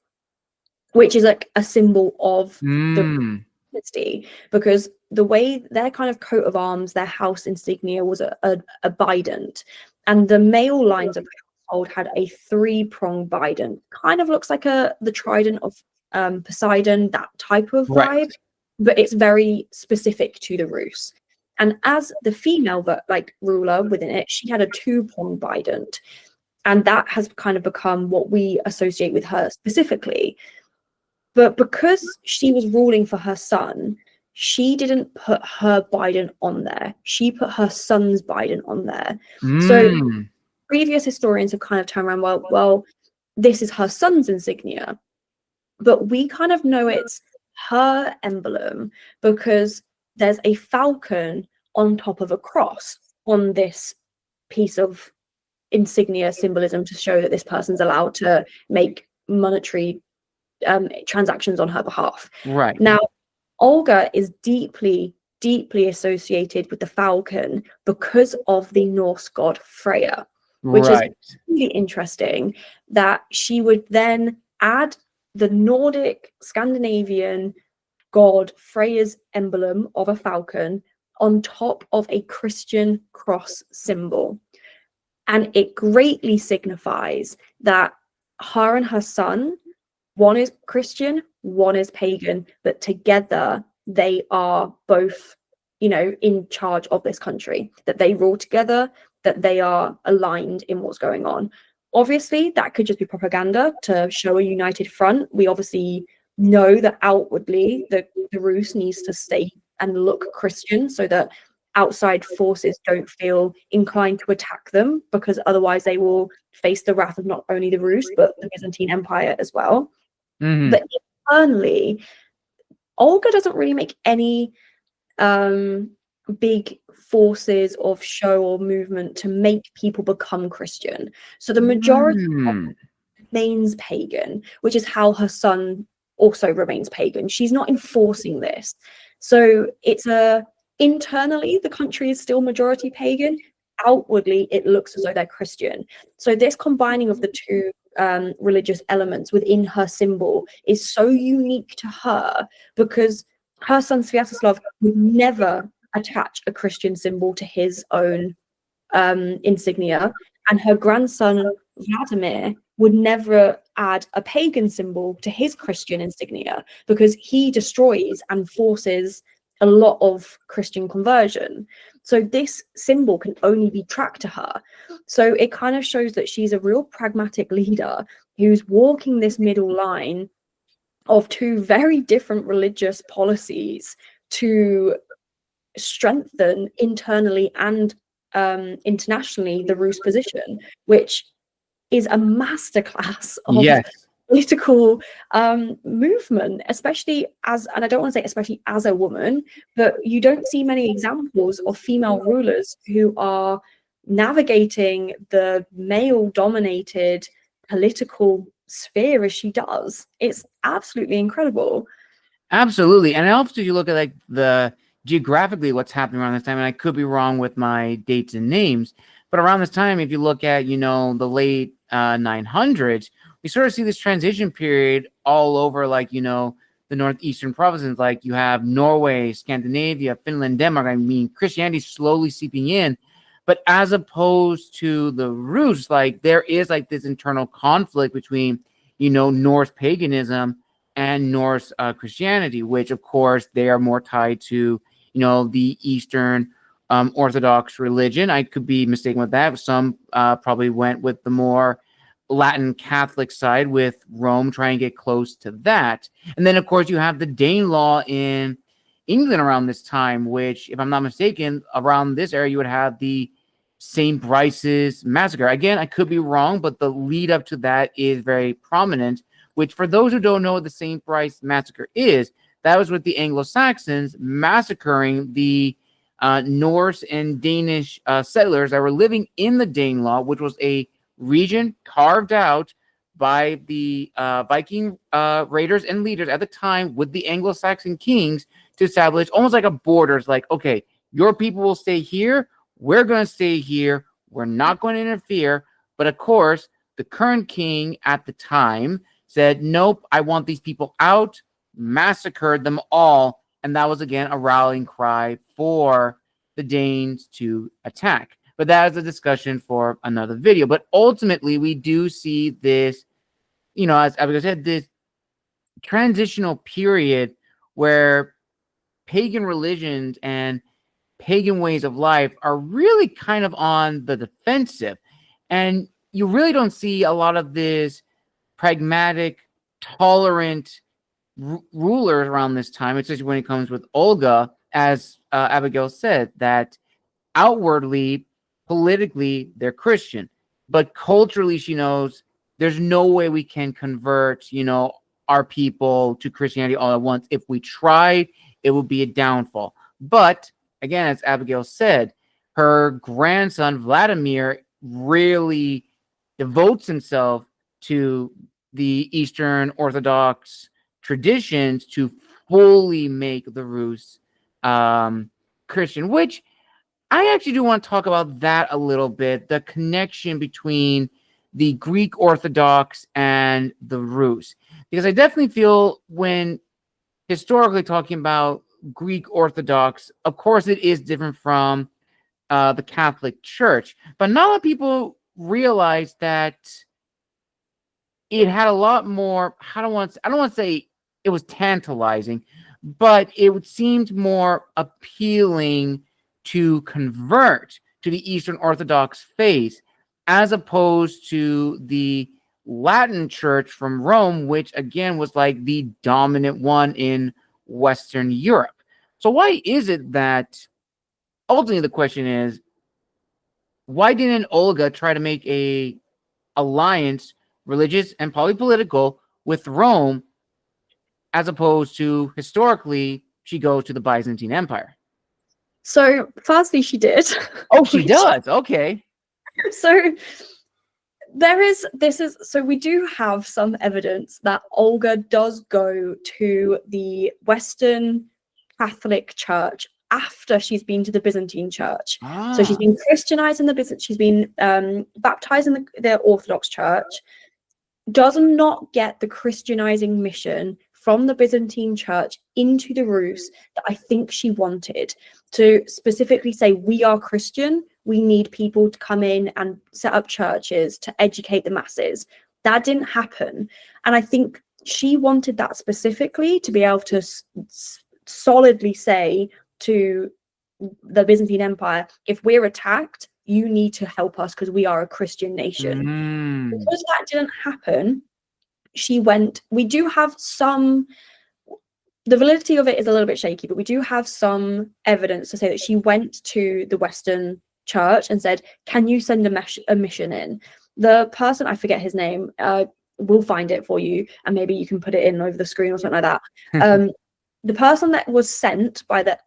which is like a symbol of the dynasty, because the way their kind of coat of arms, their house insignia was a bident, and the male lines of the household had a 3-pronged bident, kind of looks like the trident of Poseidon, that type of Right. vibe, but it's very specific to the Rus. And as the female ruler within it, she had a two-pronged bident, and that has kind of become what we associate with her specifically. But because she was ruling for her son, she didn't put her bident on there. She put her son's bident on there. So previous historians have kind of turned around, well, this is her son's insignia, but we kind of know it's her emblem because there's a falcon on top of a cross on this piece of insignia symbolism to show that this person's allowed to make monetary transactions on her behalf. Right. Now, Olga is deeply, deeply associated with the falcon because of the Norse god Freya, which is really interesting that she would then add the Nordic Scandinavian god Freya's emblem of a falcon on top of a Christian cross symbol. And it greatly signifies that her and her son, one is Christian, one is pagan, but together they are both, in charge of this country, that they rule together, that they are aligned in what's going on. Obviously, that could just be propaganda to show a united front. We obviously know that outwardly the Rus needs to stay and look Christian so that outside forces don't feel inclined to attack them, because otherwise they will face the wrath of not only the Rus but the Byzantine Empire as well. But internally, Olga doesn't really make any big forces of show or movement to make people become Christian. So the majority remains pagan, which is how her son also remains pagan. She's not enforcing this. So it's internally, the country is still majority pagan. Outwardly, it looks as though they're Christian. So this combining of the two religious elements within her symbol is so unique to her, because her son Sviatoslav would never attach a Christian symbol to his own insignia, and her grandson Vladimir would never add a pagan symbol to his Christian insignia, because he destroys and forces a lot of Christian conversion. So this symbol can only be tracked to her. So it kind of shows that she's a real pragmatic leader who's walking this middle line of two very different religious policies to strengthen internally and internationally the Rus position, which is a masterclass of political movement, especially as, and I don't want to say especially as a woman, but you don't see many examples of female rulers who are navigating the male-dominated political sphere as she does. It's absolutely incredible. Absolutely. And also, if you look at the geographically what's happening around this time, and I could be wrong with my dates and names, but around this time, if you look at, the late 900s, we sort of see this transition period all over, the northeastern provinces. Like you have Norway, Scandinavia, Finland, Denmark. I mean, Christianity slowly seeping in. But as opposed to the Rus, there is this internal conflict between, Norse paganism and Norse Christianity, which of course they are more tied to, the Eastern Orthodox religion. I could be mistaken with that. Some probably went with the more Latin Catholic side, with Rome trying to get close to that. And then of course you have the Danelaw in England around this time, which, if I'm not mistaken, around this era you would have the St. Brice's massacre. Again, I could be wrong, but the lead up to that is very prominent, which, for those who don't know what the St. Brice massacre is, that was with the Anglo-Saxons massacring the Norse and Danish settlers that were living in the Danelaw, which was a region carved out by the Viking raiders and leaders at the time with the Anglo-Saxon kings to establish almost like a border. It's like, okay, your people will stay here, we're going to stay here, we're not going to interfere. But of course, the current king at the time said, nope, I want these people out, massacred them all. And that was, again, a rallying cry for the Danes to attack. But that is a discussion for another video. But ultimately, we do see this, as Abigail said, this transitional period where pagan religions and pagan ways of life are really kind of on the defensive. And you really don't see a lot of this pragmatic, tolerant rulers around this time, especially when it comes with Olga, as Abigail said, that outwardly, politically, they're Christian, but culturally, she knows there's no way we can convert, our people to Christianity all at once. If we tried, it would be a downfall. But again, as Abigail said, her grandson Vladimir really devotes himself to the Eastern Orthodox traditions to fully make the Rus Christian, which I actually do want to talk about that a little bit, the connection between the Greek Orthodox and the Rus. Because I definitely feel when historically talking about Greek Orthodox, of course it is different from the Catholic Church, but not a lot of people realize that it had a lot more, I don't want to say it was tantalizing, but it seemed more appealing to convert to the Eastern Orthodox faith as opposed to the Latin Church from Rome, which again was like the dominant one in Western Europe. So why is it that ultimately the question is, why didn't Olga try to make a alliance, religious and political, with Rome, as opposed to historically she goes to the Byzantine Empire? So firstly, she did. Oh, she does. Okay. So we do have some evidence that Olga does go to the Western Catholic Church after she's been to the Byzantine Church. So she's been Christianized in the Byzantine, she's been baptized in the Orthodox Church, does not get the Christianizing mission from the Byzantine Church into the Rus that I think she wanted, to specifically say, we are Christian, we need people to come in and set up churches to educate the masses. That didn't happen. And I think she wanted that specifically to be able to solidly say to the Byzantine Empire, if we're attacked, you need to help us because we are a Christian nation. Because that didn't happen, we do have some, the validity of it is a little bit shaky, but we do have some evidence to say that she went to the Western Church and said, can you send a mission in? The person, I forget his name, we'll find it for you and maybe you can put it in over the screen or something like that. The person that was sent by the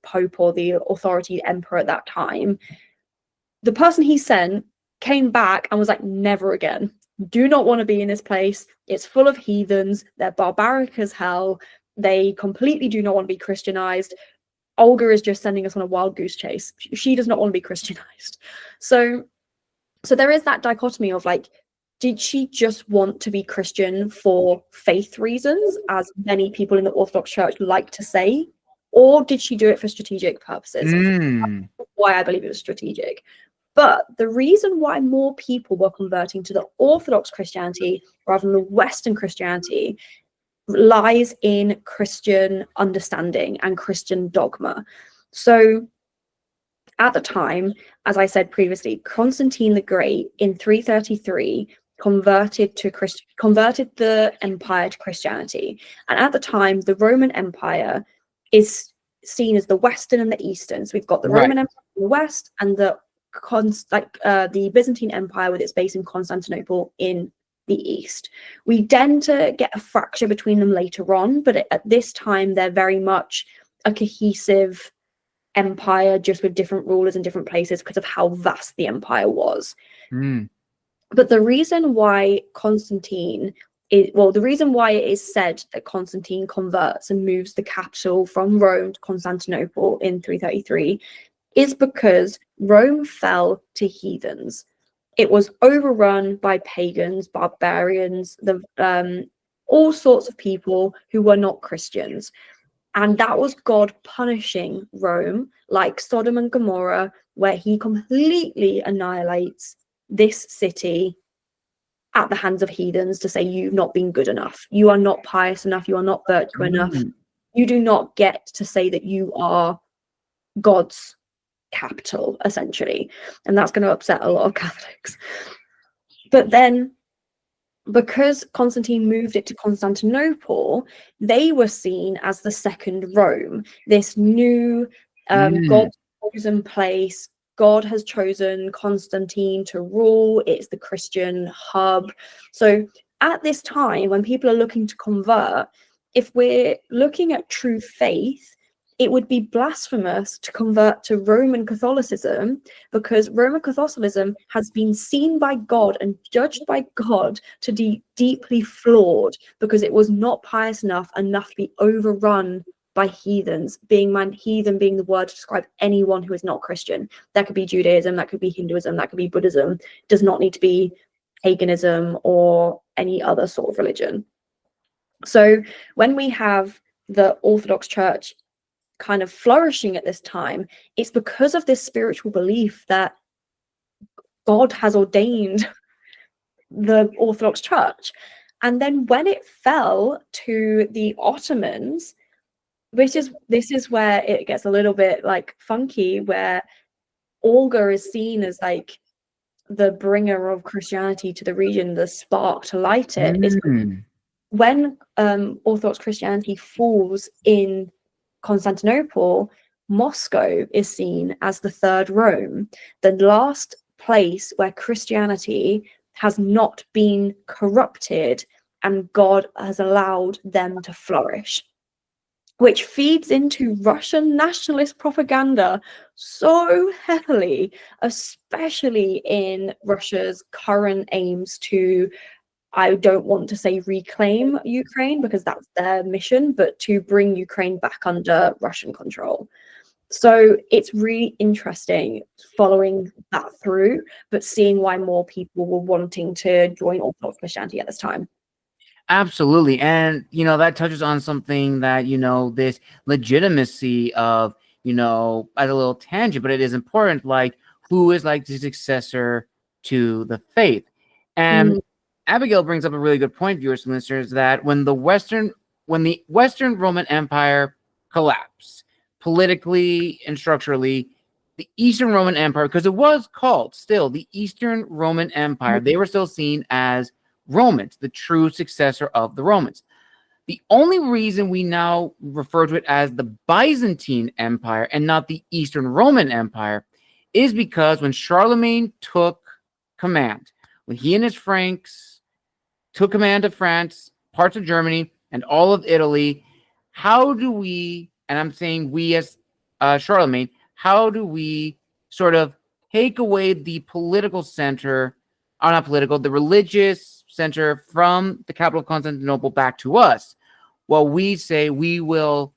Pope or the authority emperor at that time, the person he sent came back and was like, never again. Do not want to be in this place. It's full of heathens. They're barbaric as hell. They completely do not want to be Christianized. Olga is just sending us on a wild goose chase. She does not want to be Christianized. So there is that dichotomy of like, did she just want to be Christian for faith reasons, as many people in the Orthodox Church like to say, or did she do it for strategic purposes? That's why I believe it was strategic. But the reason why more people were converting to the Orthodox Christianity rather than the Western Christianity lies in Christian understanding and Christian dogma. So at the time, as I said previously, Constantine the Great in 333 converted the empire to Christianity. And at the time, the Roman Empire is seen as the Western and the Eastern. So we've got the Roman Empire in the West and the Byzantine Empire with its base in Constantinople in the East. We tend to get a fracture between them later on, but at this time they're very much a cohesive empire, just with different rulers in different places because of how vast the empire was. But the reason why the reason why it is said that Constantine converts and moves the capital from Rome to Constantinople in 333 is because Rome fell to heathens. It was overrun by pagans, barbarians, all sorts of people who were not Christians. And that was God punishing Rome, like Sodom and Gomorrah, where he completely annihilates this city at the hands of heathens to say you've not been good enough, you are not pious enough, you are not virtuous enough, you do not get to say that you are God's capital, essentially. And that's going to upset a lot of Catholics. But then, because Constantine moved it to Constantinople, they were seen as the second Rome, this new God's chosen place. God has chosen Constantine to rule. It's the Christian hub. So at this time, when people are looking to convert, if we're looking at true faith, it would be blasphemous to convert to Roman Catholicism, because Roman Catholicism has been seen by God and judged by God to be deeply flawed, because it was not pious enough to be overrun by heathens. Heathen being the word to describe anyone who is not Christian. That could be Judaism, that could be Hinduism, that could be Buddhism. It does not need to be paganism or any other sort of religion. So when we have the Orthodox Church kind of flourishing at this time, it's because of this spiritual belief that God has ordained the Orthodox Church. And then when it fell to the Ottomans, this is where it gets a little bit like funky, where Olga is seen as like the bringer of Christianity to the region, the spark to light it. Is when Orthodox Christianity falls in Constantinople, Moscow is seen as the third Rome, the last place where Christianity has not been corrupted and God has allowed them to flourish, which feeds into Russian nationalist propaganda so heavily, especially in Russia's current aims to, I don't want to say reclaim Ukraine because that's their mission, but to bring Ukraine back under Russian control. So it's really interesting following that through, but seeing why more people were wanting to join Orthodox Christianity at this time. Absolutely. And, that touches on something that, this legitimacy of, as a little tangent, but it is important, like who is like the successor to the faith. And Abigail brings up a really good point, viewers and listeners, that when the Western Roman Empire collapsed politically and structurally, the Eastern Roman Empire, because it was called still the Eastern Roman Empire, they were still seen as Romans, the true successor of the Romans. The only reason we now refer to it as the Byzantine Empire and not the Eastern Roman Empire is because when Charlemagne took command, when he and his Franks took command of France, parts of Germany, and all of Italy, how do we, and I'm saying we as Charlemagne, how do we sort of take away the political center, or not political, the religious center from the capital of Constantinople back to us? Well, we say we will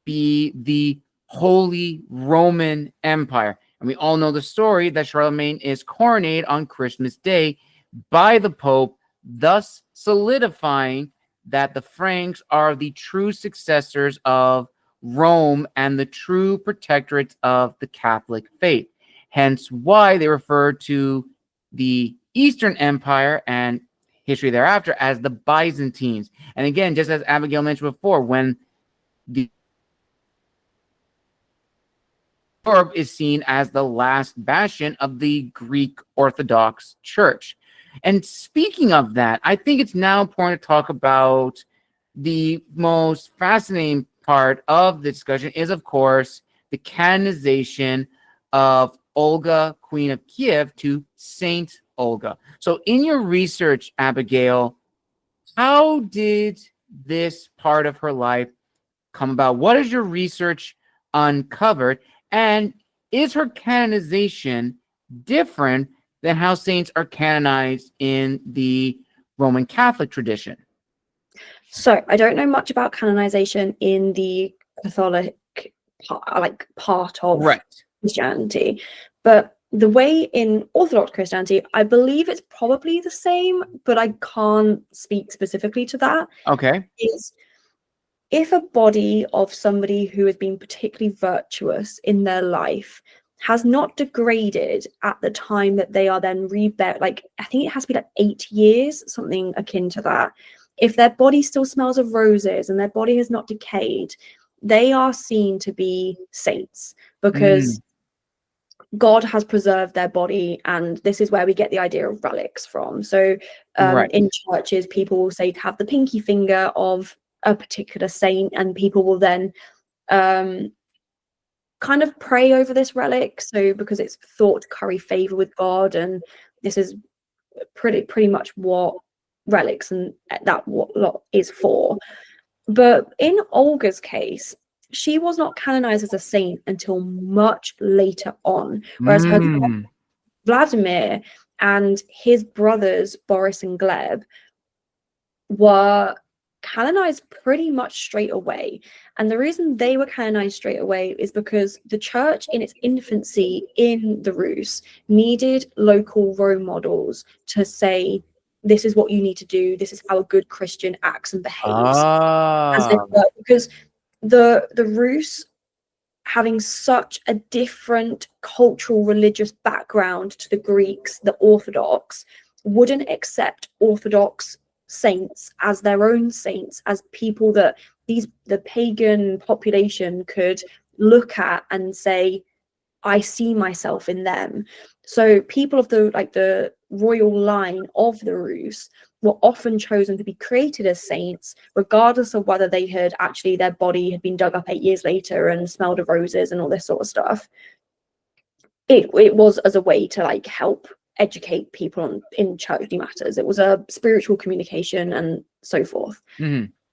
be the Holy Roman Empire. And we all know the story that Charlemagne is coronated on Christmas Day by the Pope, thus solidifying that the Franks are the true successors of Rome and the true protectorates of the Catholic faith. Hence why they refer to the Eastern Empire and history thereafter as the Byzantines. And again, just as Abigail mentioned before, when the Europe is seen as the last bastion of the Greek Orthodox Church. And speaking of that, I think it's now important to talk about the most fascinating part of the discussion is, of course, the canonization of Olga, Queen of Kyiv, to Saint Olga. So in your research, Abigail, how did this part of her life come about? What has your research uncovered? And is her canonization different than how saints are canonized in the Roman Catholic tradition? So I don't know much about canonization in the Catholic part of Christianity, but the way in Orthodox Christianity, I believe it's probably the same, but I can't speak specifically to that. Okay. Is if a body of somebody who has been particularly virtuous in their life has not degraded at the time that they are then reburied. Like, I think it has to be like 8 years, something akin to that. If their body still smells of roses and their body has not decayed, they are seen to be saints, because God has preserved their body, and this is where we get the idea of relics from. So Right. in churches, people will say to have the pinky finger of a particular saint, and people will then kind of pray over this relic, so because it's thought to curry favor with God, and this is pretty much what relics and that what lot is for. But in Olga's case, she was not canonized as a saint until much later on, whereas her dad, Vladimir, and his brothers Boris and Gleb were canonized pretty much straight away. And the reason they were canonized straight away is because the church in its infancy in the Rus needed local role models to say, this is what you need to do, this is how a good Christian acts and behaves. As they were, because the Rus, having such a different cultural religious background to the Greeks, the Orthodox, wouldn't accept Orthodox saints as their own saints, as people that the pagan population could look at and say, I see myself in them. So people of the royal line of the Rus were often chosen to be created as saints, regardless of whether they had actually, their body had been dug up 8 years later and smelled of roses and all this sort of stuff. It was as a way to like help educate people in churchly matters. It was a spiritual communication and so forth.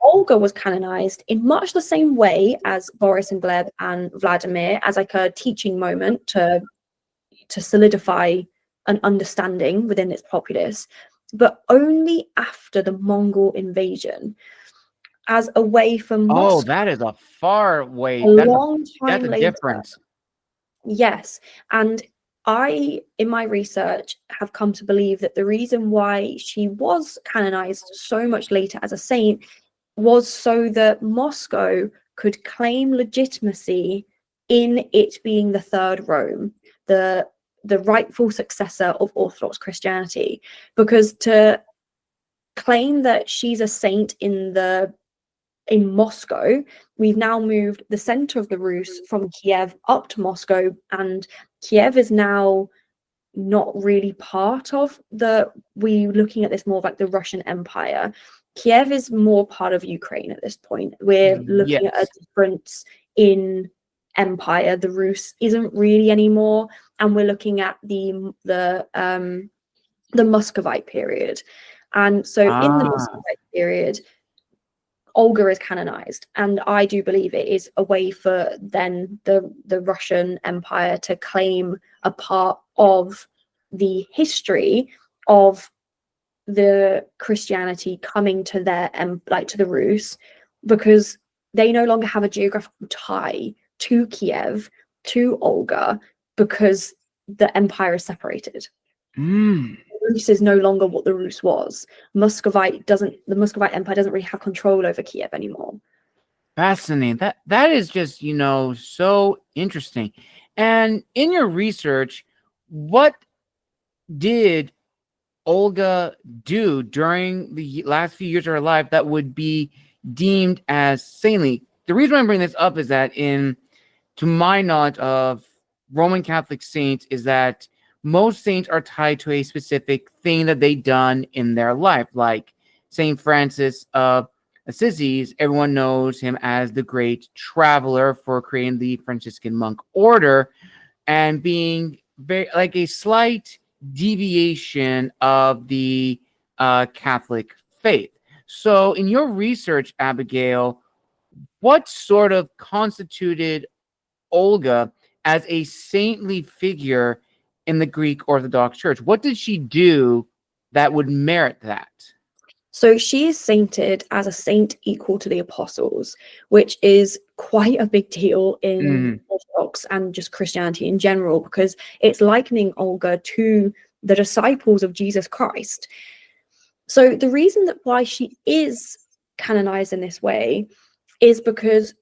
Olga was canonized in much the same way as Boris and Gleb and Vladimir, as like a teaching moment to solidify an understanding within its populace, but only after the Mongol invasion, as a way for Moscow. Oh, that is a far way. Long time that's a later. difference. Yes, and I, in my research, have come to believe that the reason why she was canonized so much later as a saint was so that Moscow could claim legitimacy in it being the Third Rome, the rightful successor of Orthodox Christianity. Because to claim that she's a saint in Moscow, we've now moved the center of the Rus from Kiev up to Moscow, and Kiev is now not really part of we're looking at this more like the Russian Empire. Kiev is more part of Ukraine at this point. We're looking at a difference in empire. The Rus isn't really anymore, and we're looking at the Muscovite period. And so in the Muscovite period, Olga is canonized, and I do believe it is a way for then the Russian Empire to claim a part of the history of the Christianity coming to their to the Rus, because they no longer have a geographical tie to Kiev, to Olga, because the empire is separated. Rus is no longer what the Rus was. The Muscovite Empire doesn't really have control over Kiev anymore. Fascinating. That is just, so interesting. And in your research, what did Olga do during the last few years of her life that would be deemed as saintly? The reason I'm bringing this up is that to my knowledge of Roman Catholic saints is that most saints are tied to a specific thing that they've done in their life. Like Saint Francis of Assisi, everyone knows him as the great traveler for creating the Franciscan monk order and being very like a slight deviation of the Catholic faith. So in your research, Abigail, what sort of constituted Olga as a saintly figure in the Greek Orthodox Church? What did she do that would merit that? So she is sainted as a saint equal to the apostles, which is quite a big deal in Orthodox and just Christianity in general, because it's likening Olga to the disciples of Jesus Christ. So the reason that why she is canonized in this way is because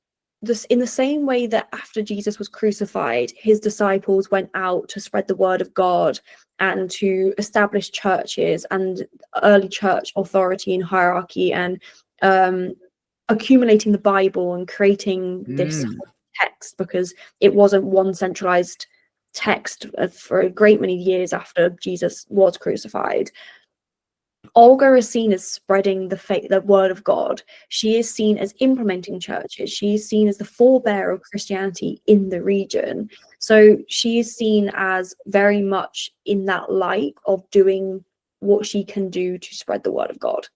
this, in the same way that after Jesus was crucified, his disciples went out to spread the word of God and to establish churches and early church authority and hierarchy, and accumulating the Bible and creating this text, because it wasn't one centralized text for a great many years after Jesus was crucified. Olga is seen as spreading the faith, the word of God. She is seen as implementing churches. She is seen as the forebearer of Christianity in the region. So she is seen as very much in that light of doing what she can do to spread the word of God.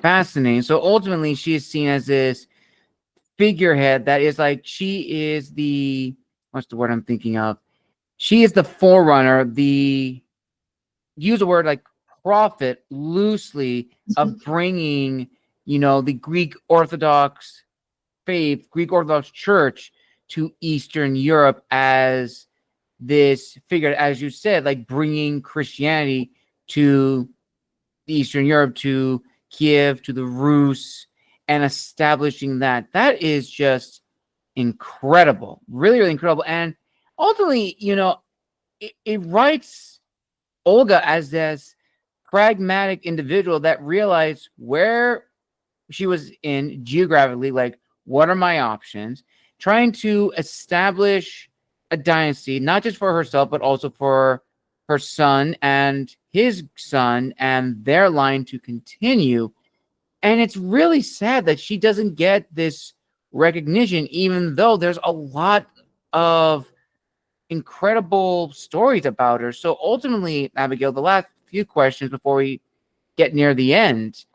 Fascinating. So ultimately, she is seen as this figurehead that is like, she is the, what's the word I'm thinking of? She is the forerunner, the, use a word like prophet loosely, of bringing, the Greek Orthodox faith, Greek Orthodox Church to Eastern Europe as this figure, as you said, like bringing Christianity to Eastern Europe, to Kyiv, to the Rus, and establishing that. That is just incredible, really, really incredible. And ultimately, it writes Olga as this pragmatic individual that realized where she was in geographically, like, what are my options, trying to establish a dynasty, not just for herself, but also for her son and his son and their line to continue. And it's really sad that she doesn't get this recognition, even though there's a lot of incredible stories about her. So ultimately, Abigail, the last few questions before we get near the end.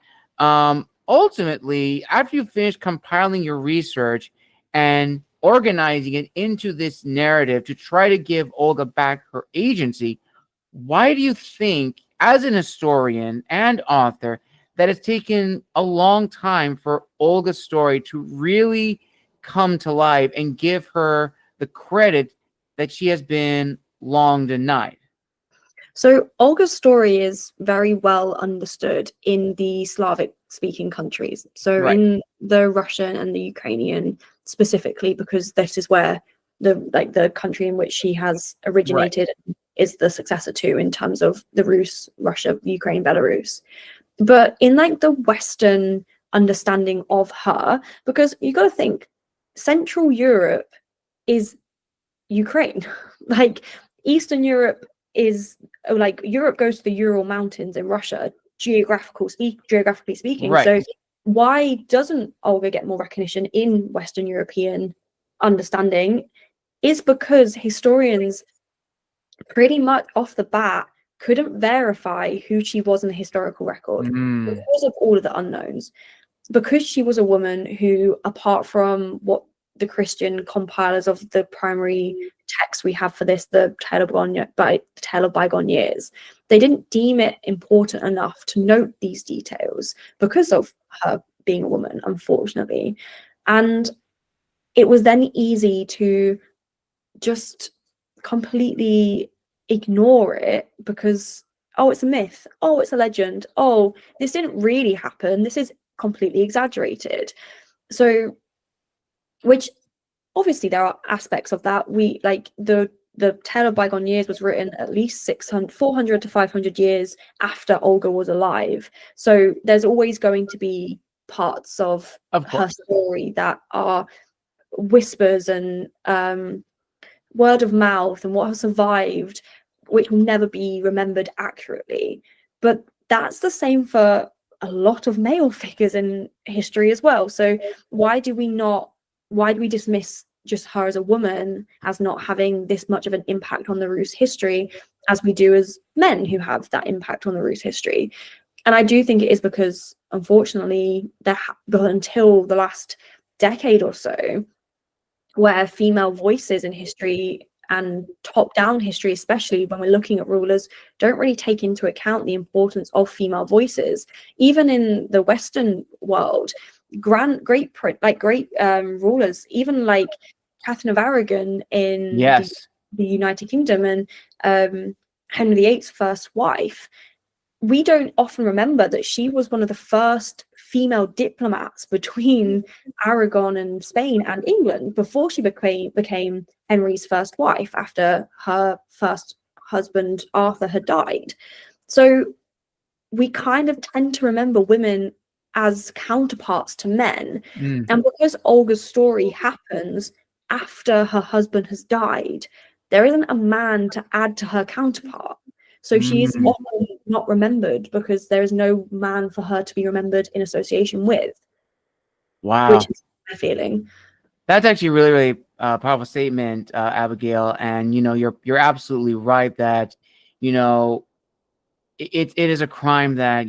Ultimately, after you finish compiling your research and organizing it into this narrative to try to give Olga back her agency, why do you think, as an historian and author, that it's taken a long time for Olga's story to really come to life and give her the credit that she has been long denied? So Olga's story is very well understood in the Slavic speaking countries. So Right. in the Russian and the Ukrainian specifically, because this is where the country in which she has originated is the successor to, in terms of the Rus, Russia, Ukraine, Belarus. But in the Western understanding of her, because you got to think, Central Europe is Ukraine. Eastern Europe is Europe goes to the Ural Mountains in Russia, geographically speaking. Right. So why doesn't Olga get more recognition in Western European understanding? Is because historians pretty much off the bat couldn't verify who she was in the historical record because of all of the unknowns. Because she was a woman who, apart from what the Christian compilers of the primary text we have for this, the Tale of Bygone Years, they didn't deem it important enough to note these details because of her being a woman, unfortunately. And it was then easy to just completely ignore it because, oh, it's a myth, oh, it's a legend, oh, this didn't really happen, this is completely exaggerated. So, which obviously there are aspects of that. We the Tale of Bygone Years was written at least 400 to 500 years after Olga was alive. So there's always going to be parts of her story that are whispers and word of mouth and what has survived, which will never be remembered accurately. But that's the same for a lot of male figures in history as well. So why do we dismiss just her as a woman as not having this much of an impact on the Rus history as we do as men who have that impact on the Rus history? And I do think it is because, unfortunately, until the last decade or so, where female voices in history and top-down history, especially when we're looking at rulers, don't really take into account the importance of female voices. Even in the Western world, great rulers, even like Catherine of Aragon in the United Kingdom and Henry VIII's first wife, we don't often remember that she was one of the first female diplomats between Aragon and Spain and England before she became Henry's first wife after her first husband Arthur had died. So we kind of tend to remember women as counterparts to men. And because Olga's story happens after her husband has died, there isn't a man to add to her counterpart. So she is often not remembered because there is no man for her to be remembered in association with. Wow. Which is my feeling. That's actually a really, really powerful statement, Abigail. And, you're absolutely right that, it is a crime that,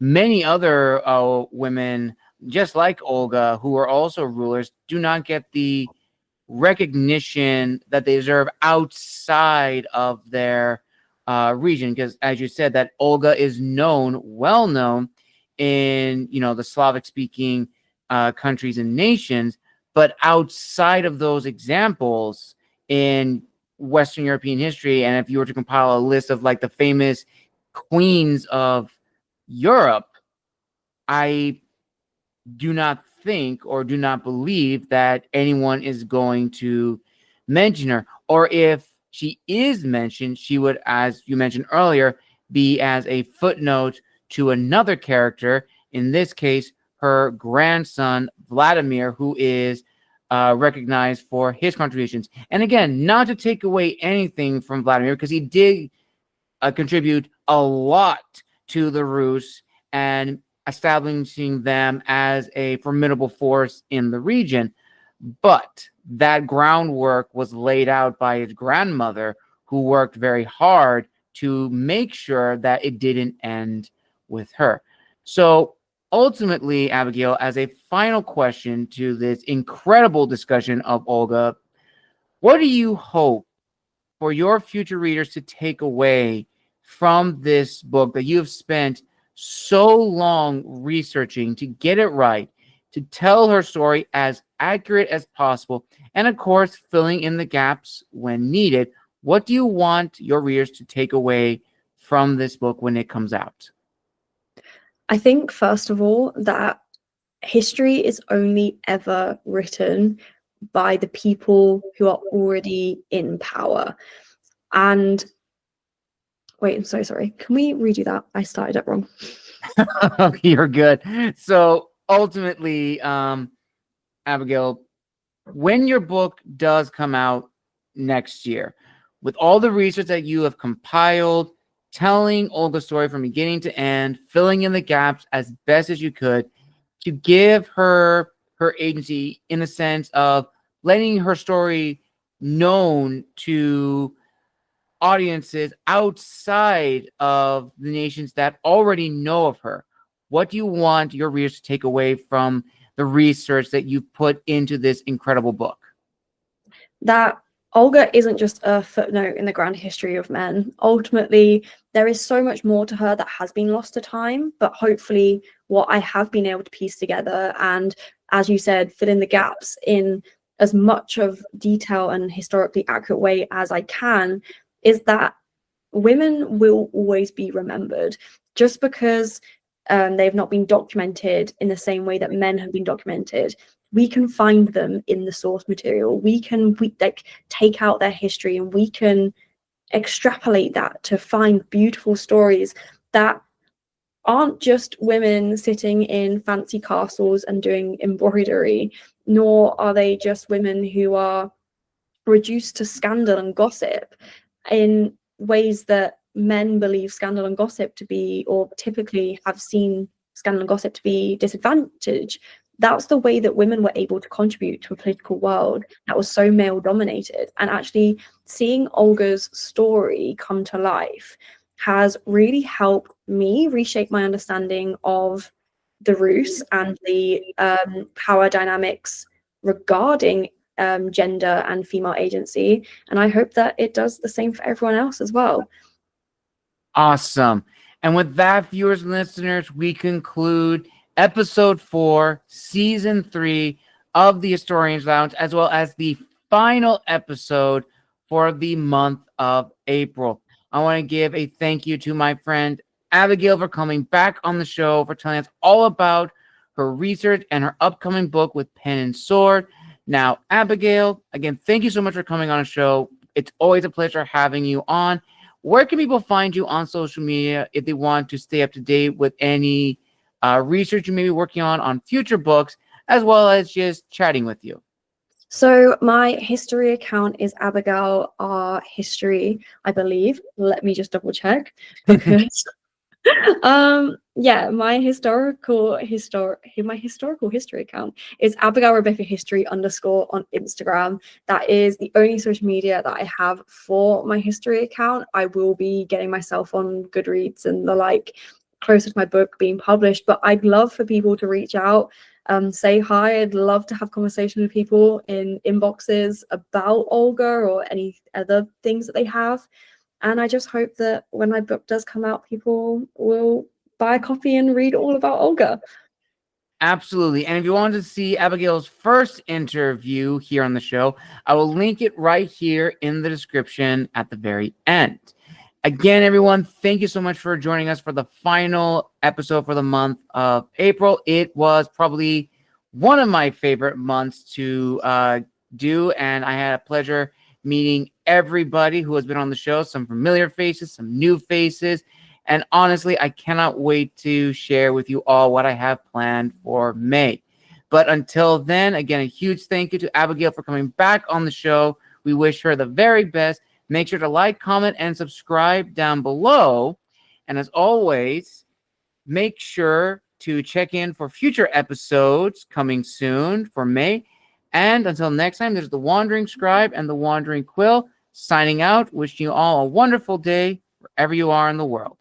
many other women, just like Olga, who are also rulers, do not get the recognition that they deserve outside of their region. Because as you said, that Olga is well known in, the Slavic speaking countries and nations, but outside of those examples in Western European history, and if you were to compile a list of like the famous queens of Europe, I do not think or do not believe that anyone is going to mention her. Or if she is mentioned, she would, as you mentioned earlier, be as a footnote to another character, in this case, her grandson, Vladimir, who is recognized for his contributions. And again, not to take away anything from Vladimir, because he did contribute a lot to the Rus and establishing them as a formidable force in the region. But that groundwork was laid out by his grandmother, who worked very hard to make sure that it didn't end with her. So ultimately, Abigail, as a final question to this incredible discussion of Olga, what do you hope for your future readers to take away from this book that you have spent so long researching to get it right, to tell her story as accurate as possible, and of course, filling in the gaps when needed? What do you want your readers to take away from this book when it comes out? I think, first of all, that history is only ever written by the people who are already in power. And wait, I'm so sorry. Can we redo that? I started it wrong. You're good. So ultimately, Abigail, when your book does come out next year, with all the research that you have compiled, telling Olga's story from beginning to end, filling in the gaps as best as you could, to give her agency in the sense of letting her story known to audiences outside of the nations that already know of her. What do you want your readers to take away from the research that you put into this incredible book? That Olga isn't just a footnote in the grand history of men. Ultimately, there is so much more to her that has been lost to time, but hopefully what I have been able to piece together and, as you said, fill in the gaps in as much of detail and historically accurate way as I can, is that women will always be remembered. Just because they've not been documented in the same way that men have been documented, we can find them in the source material. We take out their history and we can extrapolate that to find beautiful stories that aren't just women sitting in fancy castles and doing embroidery, nor are they just women who are reduced to scandal and gossip in ways that men believe scandal and gossip to be, or typically have seen scandal and gossip to be, disadvantage. That's the way that women were able to contribute to a political world that was so male dominated. And actually seeing Olga's story come to life has really helped me reshape my understanding of the Rus and the power dynamics regarding gender and female agency. And I hope that it does the same for everyone else as well. Awesome. And with that, viewers and listeners, we conclude episode 4, season 3 of the Hsiptrians Lounge, as well as the final episode for the month of April. I want to give a thank you to my friend Abigail for coming back on the show, for telling us all about her research and her upcoming book with Pen and Sword. Now, Abigail, again, thank you so much for coming on the show. It's always a pleasure having you on. Where can people find you on social media if they want to stay up to date with any research you may be working on future books, as well as just chatting with you? So my history account is Abigail R History, I believe. Let me just double check, because yeah, my historical history account is Abigail Rebecca History _ on Instagram. That is the only social media that I have for my history account. I will be getting myself on Goodreads and the like closer to my book being published, but I'd love for people to reach out, say hi. I'd love to have conversations with people in inboxes about Olga or any other things that they have. And I just hope that when my book does come out, people will buy a copy and read all about Olga. Absolutely. And if you want to see Abigail's first interview here on the show, I will link it right here in the description at the very end. Again, everyone, thank you so much for joining us for the final episode for the month of April. It was probably one of my favorite months to do, and I had a pleasure meeting everybody who has been on the show, some familiar faces, some new faces, and honestly, I cannot wait to share with you all what I have planned for May. But until then, again, a huge thank you to Abigail for coming back on the show. We wish her the very best. Make sure to like, comment, and subscribe down below. And as always, make sure to check in for future episodes coming soon for May. And until next time, there's the Wandering Scribe and the Wandering Quill signing out, wishing you all a wonderful day wherever you are in the world.